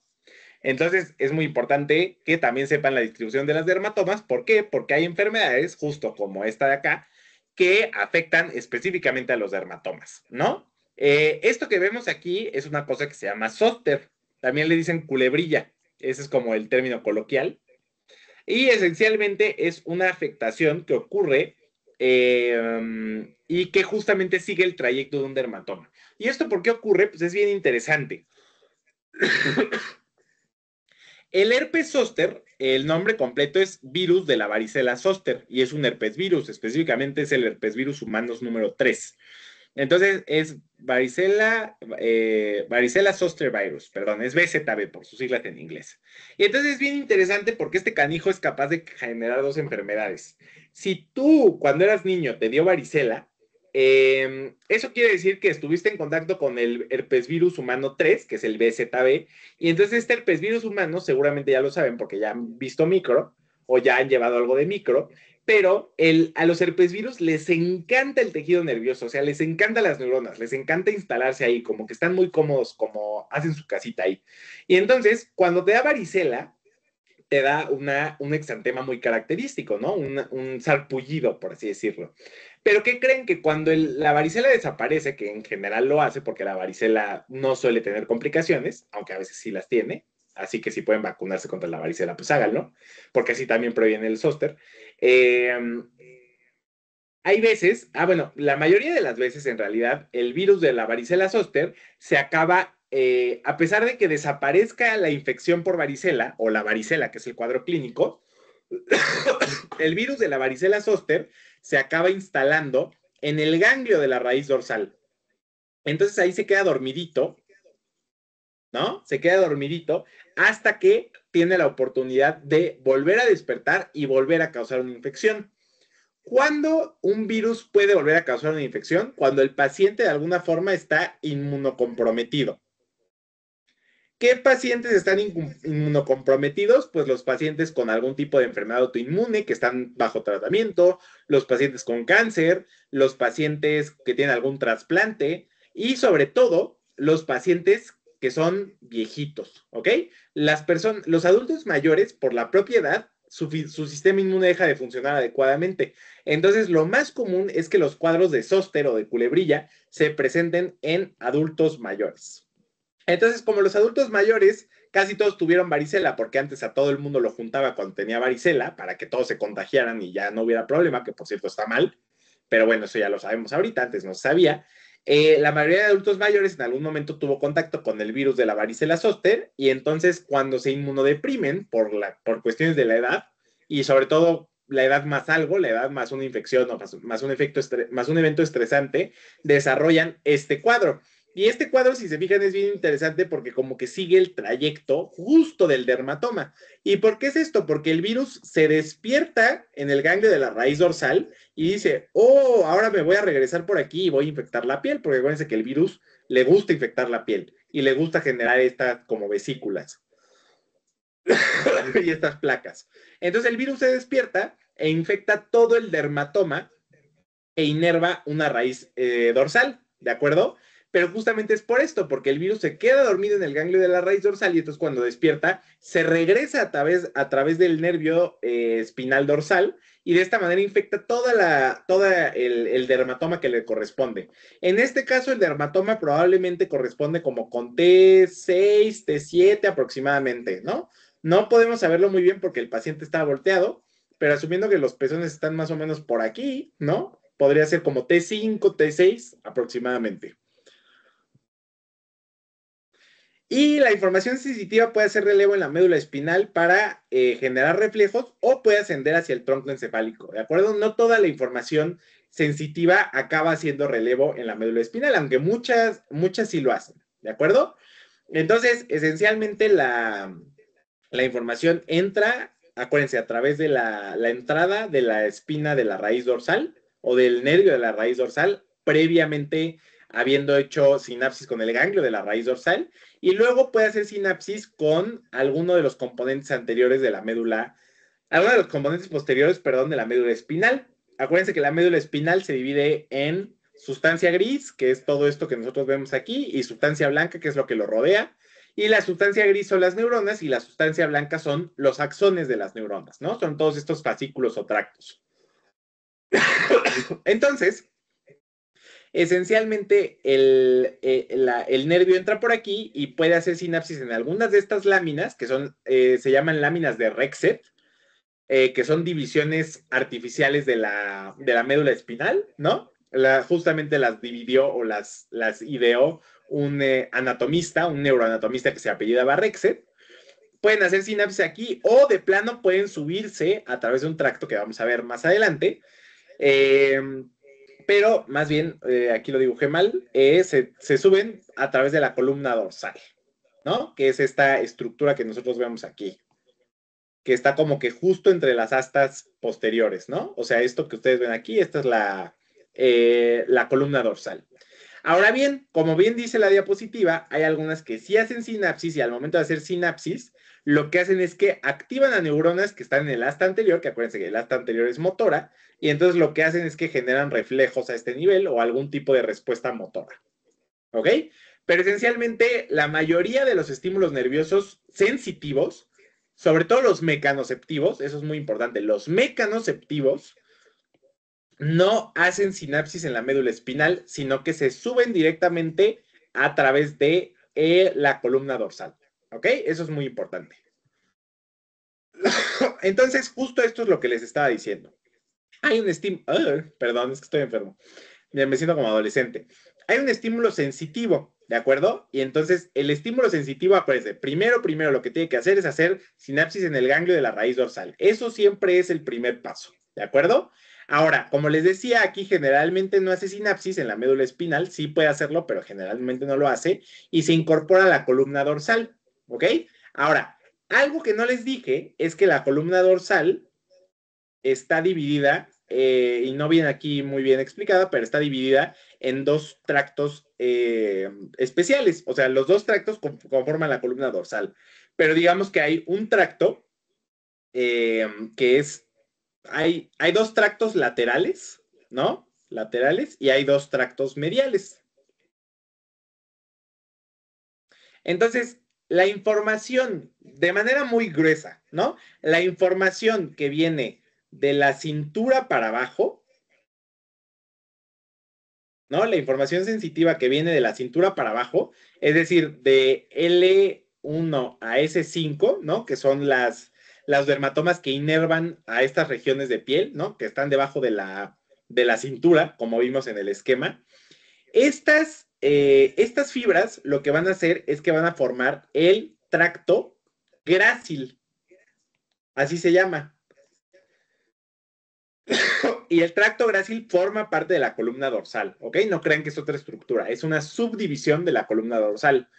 Entonces es muy importante que también sepan la distribución de las dermatomas. ¿Por qué? Porque hay enfermedades, justo como esta de acá, que afectan específicamente a los dermatomas, ¿no? Esto que vemos aquí es una cosa que se llama zóster. También le dicen culebrilla. Ese es como el término coloquial. Y esencialmente es una afectación que ocurre y que justamente sigue el trayecto de un dermatoma. ¿Y esto por qué ocurre? Pues es bien interesante. El herpes zóster, el nombre completo es virus de la varicela zóster y es un herpes virus, específicamente es el herpes virus humanos número 3. Entonces es varicela zoster virus, perdón, es VZV por sus siglas en inglés. Y entonces es bien interesante porque este canijo es capaz de generar 2 enfermedades. Si tú cuando eras niño te dio varicela, eso quiere decir que estuviste en contacto con el herpesvirus humano 3, que es el VZV, y entonces este herpesvirus humano, seguramente ya lo saben porque ya han visto micro o ya han llevado algo de micro, pero a los herpesvirus les encanta el tejido nervioso, o sea, les encanta las neuronas, les encanta instalarse ahí, como que están muy cómodos, como hacen su casita ahí. Y entonces, cuando te da varicela, te da un exantema muy característico, ¿no? Un sarpullido, por así decirlo. Pero ¿qué creen? Que cuando la varicela desaparece, que en general lo hace, porque la varicela no suele tener complicaciones, aunque a veces sí las tiene, así que si pueden vacunarse contra la varicela, pues háganlo, porque así también previene el zóster. Eh, Hay veces, bueno, la mayoría de las veces en realidad el virus de la varicela zóster se acaba, a pesar de que desaparezca la infección por varicela o la varicela, que es el cuadro clínico, el virus de la varicela zóster se acaba instalando en el ganglio de la raíz dorsal. Entonces ahí se queda dormidito, ¿no? Se queda dormidito hasta que tiene la oportunidad de volver a despertar y volver a causar una infección. ¿Cuándo un virus puede volver a causar una infección? Cuando el paciente de alguna forma está inmunocomprometido. ¿Qué pacientes están inmunocomprometidos? Pues los pacientes con algún tipo de enfermedad autoinmune que están bajo tratamiento, los pacientes con cáncer, los pacientes que tienen algún trasplante y sobre todo los pacientes que son viejitos, ¿ok? Los adultos mayores, por la propia edad, su sistema inmune deja de funcionar adecuadamente. Entonces, lo más común es que los cuadros de zóster o de culebrilla se presenten en adultos mayores. Entonces, como los adultos mayores casi todos tuvieron varicela, porque antes a todo el mundo lo juntaba cuando tenía varicela, para que todos se contagiaran y ya no hubiera problema, que por cierto está mal, pero bueno, eso ya lo sabemos ahorita, antes no se sabía. La mayoría de adultos mayores en algún momento tuvo contacto con el virus de la varicela zóster, y entonces cuando se inmunodeprimen por cuestiones de la edad, y sobre todo la edad más algo, la edad más una infección o más más un evento estresante, desarrollan este cuadro. Y este cuadro, si se fijan, es bien interesante porque como que sigue el trayecto justo del dermatoma. ¿Y por qué es esto? Porque el virus se despierta en el ganglio de la raíz dorsal y dice, oh, ahora me voy a regresar por aquí y voy a infectar la piel, porque acuérdense que el virus le gusta infectar la piel y le gusta generar estas como vesículas y estas placas. Entonces el virus se despierta e infecta todo el dermatoma e inerva una raíz dorsal, ¿de acuerdo? Pero justamente es por esto, porque el virus se queda dormido en el ganglio de la raíz dorsal y entonces cuando despierta se regresa a través del nervio espinal dorsal y de esta manera infecta toda el dermatoma que le corresponde. En este caso el dermatoma probablemente corresponde como con T6, T7 aproximadamente, ¿no? No podemos saberlo muy bien porque el paciente está volteado, pero asumiendo que los pezones están más o menos por aquí, ¿no? Podría ser como T5, T6 aproximadamente. Y la información sensitiva puede hacer relevo en la médula espinal para generar reflejos o puede ascender hacia el tronco encefálico, ¿de acuerdo? No toda la información sensitiva acaba haciendo relevo en la médula espinal, aunque muchas sí lo hacen, ¿de acuerdo? Entonces, esencialmente la información entra, acuérdense, a través de la entrada de la espina de la raíz dorsal o del nervio de la raíz dorsal, previamente habiendo hecho sinapsis con el ganglio de la raíz dorsal, y luego puede hacer sinapsis con alguno de los componentes anteriores de la médula, alguno de los componentes posteriores, perdón, de la médula espinal. Acuérdense que la médula espinal se divide en sustancia gris, que es todo esto que nosotros vemos aquí, y sustancia blanca, que es lo que lo rodea. Y la sustancia gris son las neuronas y la sustancia blanca son los axones de las neuronas, ¿no? Son todos estos fascículos o tractos. Entonces, esencialmente el nervio entra por aquí y puede hacer sinapsis en algunas de estas láminas, que se llaman láminas de Rexet, que son divisiones artificiales de la médula espinal, ¿no? Justamente las dividió o las ideó un anatomista, un neuroanatomista que se apellidaba Rexet. Pueden hacer sinapsis aquí o de plano pueden subirse a través de un tracto que vamos a ver más adelante. Eh, pero más bien, aquí lo dibujé mal, se suben a través de la columna dorsal, ¿no? Que es esta estructura que nosotros vemos aquí, que está como que justo entre las astas posteriores, ¿no? O sea, esto que ustedes ven aquí, esta es la columna dorsal. Ahora bien, como bien dice la diapositiva, hay algunas que sí hacen sinapsis y al momento de hacer sinapsis, lo que hacen es que activan a neuronas que están en el asta anterior, que acuérdense que el asta anterior es motora, y entonces lo que hacen es que generan reflejos a este nivel o algún tipo de respuesta motora. ¿Ok? Pero esencialmente la mayoría de los estímulos nerviosos sensitivos, sobre todo los mecanoceptivos, eso es muy importante, los mecanoceptivos no hacen sinapsis en la médula espinal, sino que se suben directamente a través de la columna dorsal. ¿Ok? Eso es muy importante. Entonces, justo esto es lo que les estaba diciendo. Hay un estímulo, perdón, es que estoy enfermo. Me siento como adolescente. Hay un estímulo sensitivo, ¿de acuerdo? Y entonces el estímulo sensitivo aparece. Primero, lo que tiene que hacer es hacer sinapsis en el ganglio de la raíz dorsal. Eso siempre es el primer paso, ¿de acuerdo? Ahora, como les decía, aquí generalmente no hace sinapsis en la médula espinal, sí puede hacerlo, pero generalmente no lo hace, y se incorpora a la columna dorsal, ¿ok? Ahora, algo que no les dije es que la columna dorsal está dividida, y no viene aquí muy bien explicada, pero está dividida en dos tractos especiales. O sea, los dos tractos conforman la columna dorsal. Pero digamos que hay un tracto que es, hay dos tractos laterales, ¿no? Laterales, y hay dos tractos mediales. Entonces, la información, de manera muy gruesa, ¿no? La información que viene de la cintura para abajo, ¿no? La información sensitiva que viene de la cintura para abajo, es decir, de L1 a S5, ¿no? Que son las dermatomas que inervan a estas regiones de piel, ¿no? Que están debajo de la cintura, como vimos en el esquema. Estas fibras lo que van a hacer es que van a formar el tracto grácil, así se llama. Y el tracto grácil forma parte de la columna dorsal, ¿ok? No crean que es otra estructura, es una subdivisión de la columna dorsal.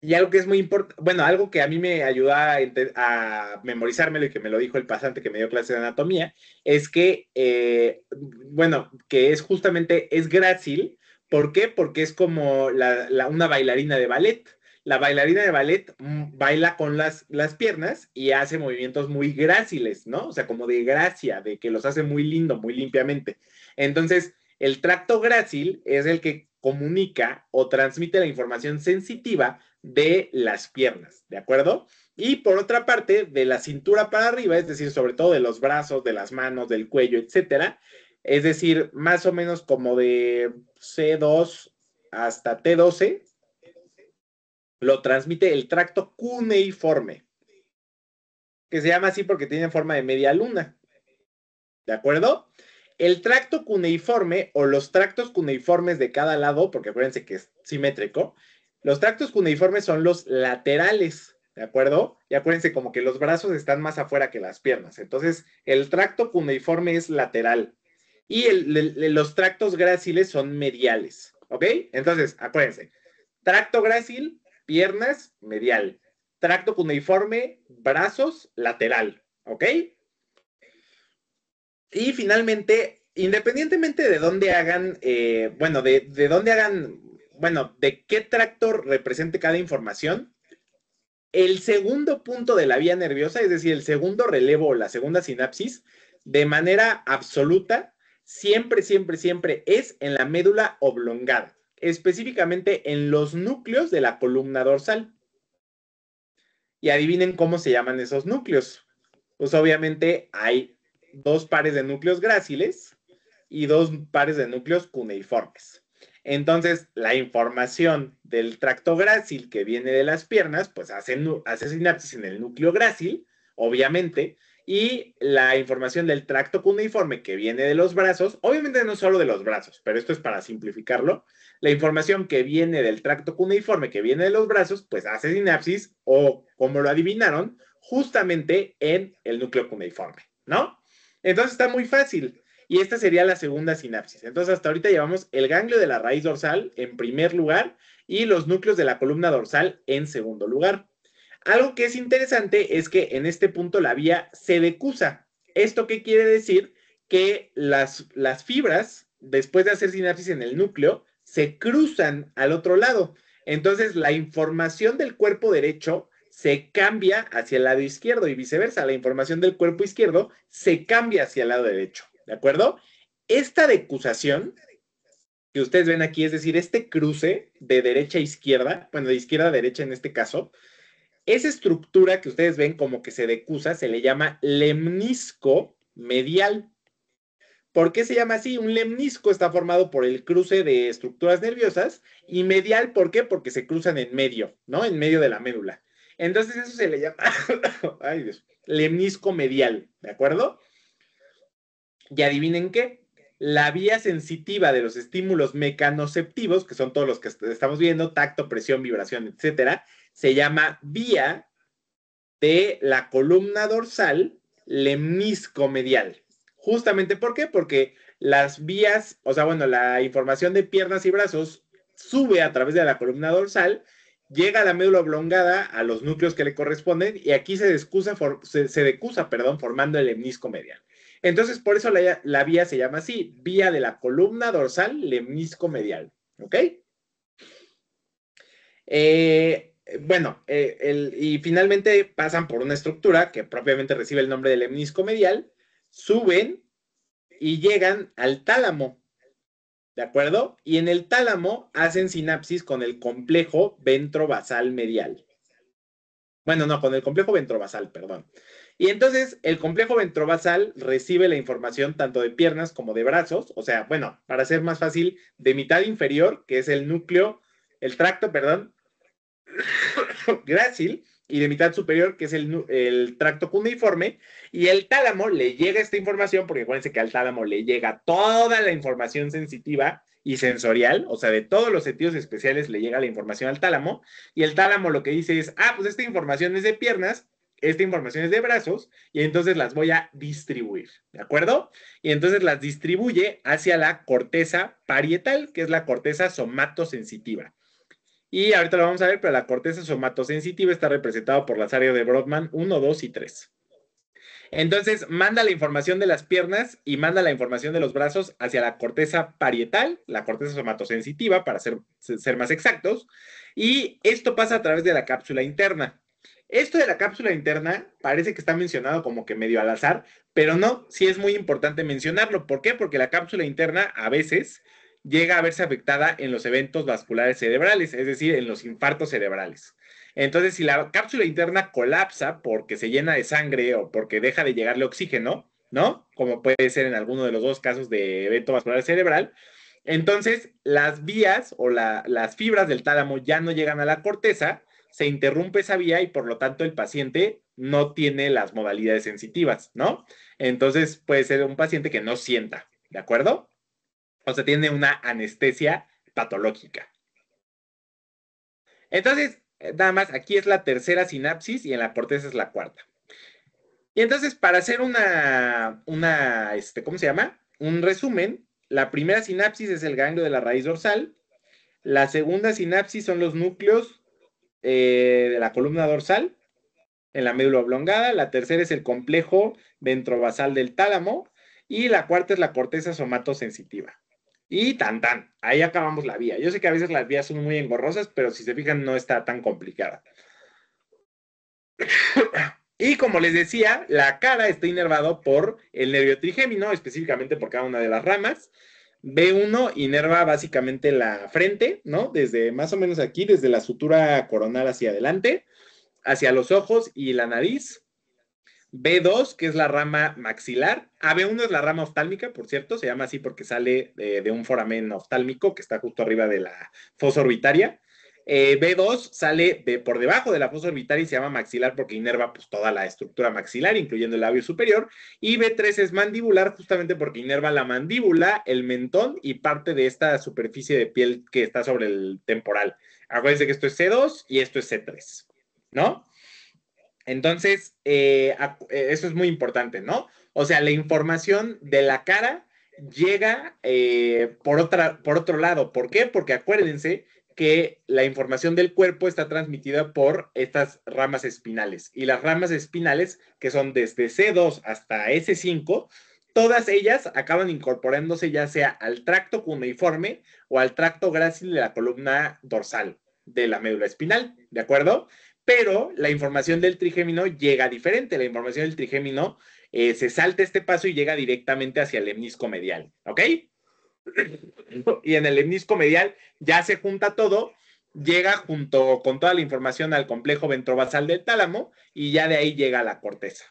Y algo que es muy importante, bueno, algo que a mí me ayudó a memorizármelo y que me lo dijo el pasante que me dio clase de anatomía, es que, bueno, que es justamente, es grácil. ¿Por qué? Porque es como una bailarina de ballet. La bailarina de ballet baila con las piernas y hace movimientos muy gráciles, ¿no? O sea, como de gracia, de que los hace muy lindo, muy limpiamente. Entonces, el tracto grácil es el que comunica o transmite la información sensitiva de las piernas, ¿de acuerdo? Y por otra parte, de la cintura para arriba, es decir, sobre todo de los brazos, de las manos, del cuello, etcétera, es decir, más o menos como de C2 hasta T12, lo transmite el tracto cuneiforme, que se llama así porque tiene forma de media luna, ¿de acuerdo? El tracto cuneiforme o los tractos cuneiformes de cada lado, porque acuérdense que es simétrico, los tractos cuneiformes son los laterales, ¿de acuerdo? Y acuérdense como que los brazos están más afuera que las piernas. Entonces, el tracto cuneiforme es lateral y los tractos gráciles son mediales, ¿ok? Entonces, acuérdense, tracto grácil, piernas, medial. Tracto cuneiforme, brazos, lateral, ¿ok? Y finalmente, independientemente de dónde hagan, bueno, de dónde hagan, bueno, de qué tractor represente cada información, el segundo punto de la vía nerviosa, es decir, el segundo relevo o la segunda sinapsis, de manera absoluta, siempre es en la médula oblongada, específicamente en los núcleos de la columna dorsal. Y adivinen cómo se llaman esos núcleos. Pues obviamente hay dos pares de núcleos gráciles y dos pares de núcleos cuneiformes. Entonces, la información del tracto grácil que viene de las piernas, pues hace sinapsis en el núcleo grácil, obviamente, y la información del tracto cuneiforme que viene de los brazos, obviamente no solo de los brazos, pero esto es para simplificarlo, la información que viene del tracto cuneiforme que viene de los brazos, pues hace sinapsis o, como lo adivinaron, justamente en el núcleo cuneiforme, ¿no? Entonces está muy fácil. Y esta sería la segunda sinapsis. Entonces, hasta ahorita llevamos el ganglio de la raíz dorsal en primer lugar y los núcleos de la columna dorsal en segundo lugar. Algo que es interesante es que en este punto la vía se decusa. ¿Esto qué quiere decir? Que las fibras, después de hacer sinapsis en el núcleo, se cruzan al otro lado. Entonces, la información del cuerpo derecho se cambia hacia el lado izquierdo y viceversa. La información del cuerpo izquierdo se cambia hacia el lado derecho. ¿De acuerdo? Esta decusación que ustedes ven aquí, es decir, este cruce de derecha a izquierda, bueno, de izquierda a derecha en este caso, esa estructura que ustedes ven como que se decusa se le llama lemnisco medial. ¿Por qué se llama así? Un lemnisco está formado por el cruce de estructuras nerviosas y medial, ¿por qué? Porque se cruzan en medio, ¿no? En medio de la médula. Entonces eso se le llama, ay Dios, lemnisco medial, ¿de acuerdo? Y adivinen qué, la vía sensitiva de los estímulos mecanoceptivos, que son todos los que estamos viendo, tacto, presión, vibración, etcétera, se llama vía de la columna dorsal lemnisco-medial. Justamente, ¿por qué? Porque las vías, o sea, bueno, la información de piernas y brazos sube a través de la columna dorsal, llega a la médula oblongada, a los núcleos que le corresponden, y aquí se decusa, formando el lemnisco medial. Entonces, por eso la vía se llama así, vía de la columna dorsal lemnisco medial. ¿Ok? Bueno, y finalmente pasan por una estructura que propiamente recibe el nombre del lemnisco medial, suben y llegan al tálamo, ¿de acuerdo? Y en el tálamo hacen sinapsis con el complejo ventrobasal medial. Bueno, no, con el complejo ventrobasal, perdón. Y entonces el complejo ventrobasal recibe la información tanto de piernas como de brazos, o sea, bueno, para ser más fácil, de mitad inferior, que es el núcleo, el tracto, perdón, grácil, y de mitad superior, que es el tracto cuneiforme, y el tálamo le llega esta información, porque acuérdense que al tálamo le llega toda la información sensitiva y sensorial, o sea, de todos los sentidos especiales le llega la información al tálamo, y el tálamo lo que dice es, pues esta información es de piernas, esta información es de brazos, y entonces las voy a distribuir, ¿de acuerdo? Y entonces las distribuye hacia la corteza parietal, que es la corteza somatosensitiva. Y ahorita lo vamos a ver, pero la corteza somatosensitiva está representada por las áreas de Brodmann 1, 2 y 3. Entonces, manda la información de las piernas y manda la información de los brazos hacia la corteza parietal, la corteza somatosensitiva, para ser más exactos. Y esto pasa a través de la cápsula interna. Esto de la cápsula interna parece que está mencionado como que medio al azar, pero no, sí es muy importante mencionarlo. ¿Por qué? Porque la cápsula interna a veces llega a verse afectada en los eventos vasculares cerebrales, es decir, en los infartos cerebrales. Entonces, si la cápsula interna colapsa porque se llena de sangre o porque deja de llegarle oxígeno, ¿no? Como puede ser en alguno de los dos casos de evento vascular cerebral, entonces las vías o las fibras del tálamo ya no llegan a la corteza, se interrumpe esa vía y por lo tanto el paciente no tiene las modalidades sensitivas, ¿no? Entonces puede ser un paciente que no sienta, ¿de acuerdo? O sea, tiene una anestesia patológica. Entonces, nada más, aquí es la tercera sinapsis y en la corteza es la cuarta. Y entonces, para hacer ¿cómo se llama? Un resumen, la primera sinapsis es el ganglio de la raíz dorsal, la segunda sinapsis son los núcleos de la columna dorsal en la médula oblongada, la tercera es el complejo ventrobasal del tálamo y la cuarta es la corteza somatosensitiva. Y tan, ahí acabamos la vía. Yo sé que a veces las vías son muy engorrosas, pero si se fijan no está tan complicada. Y como les decía, la cara está inervado por el nervio trigémino, específicamente por cada una de las ramas. B1 inerva básicamente la frente, ¿no? Desde más o menos aquí, desde la sutura coronal hacia adelante, hacia los ojos y la nariz. B2, que es la rama maxilar. AB1 es la rama oftálmica, por cierto, se llama así porque sale de un foramen oftálmico que está justo arriba de la fosa orbitaria. B2 sale por debajo de la fosa orbitaria y se llama maxilar porque inerva pues, toda la estructura maxilar, incluyendo el labio superior. Y B3 es mandibular justamente porque inerva la mandíbula, el mentón y parte de esta superficie de piel que está sobre el temporal. Acuérdense que esto es C2 y esto es C3, ¿no? Entonces, eso es muy importante, ¿no? O sea, la información de la cara llega por otro lado. ¿Por qué? Porque acuérdense que la información del cuerpo está transmitida por estas ramas espinales. Y las ramas espinales, que son desde C2 hasta S5, todas ellas acaban incorporándose ya sea al tracto cuneiforme o al tracto grácil de la columna dorsal de la médula espinal, ¿de acuerdo? Pero la información del trigémino llega diferente. La información del trigémino se salta este paso y llega directamente hacia el lemnisco medial, ¿ok? Y en el lemnisco medial ya se junta todo, llega junto con toda la información al complejo ventrobasal del tálamo y ya de ahí llega a la corteza.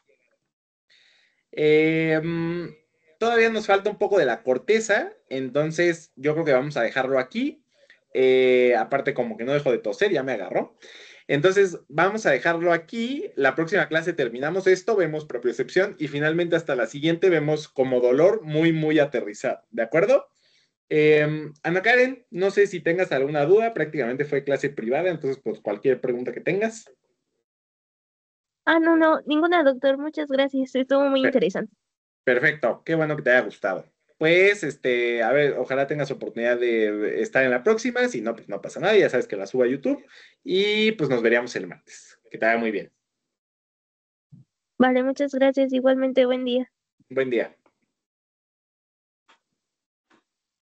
Todavía nos falta un poco de la corteza, entonces yo creo que vamos a dejarlo aquí. Aparte, como que no dejo de toser, ya me agarró. Entonces, vamos a dejarlo aquí. La próxima clase terminamos esto, vemos propiocepción y finalmente hasta la siguiente vemos como dolor muy, muy aterrizado. ¿De acuerdo? Ana Karen, no sé si tengas alguna duda, prácticamente fue clase privada, entonces, pues cualquier pregunta que tengas. Ah, no, no, ninguna, doctor. Muchas gracias. Estuvo muy interesante. Perfecto, qué bueno que te haya gustado. Pues, a ver, ojalá tengas oportunidad de estar en la próxima, si no, pues no pasa nada, ya sabes que la subo a YouTube y pues nos veríamos el martes. Que te vaya muy bien. Vale, muchas gracias. Igualmente, buen día. Buen día.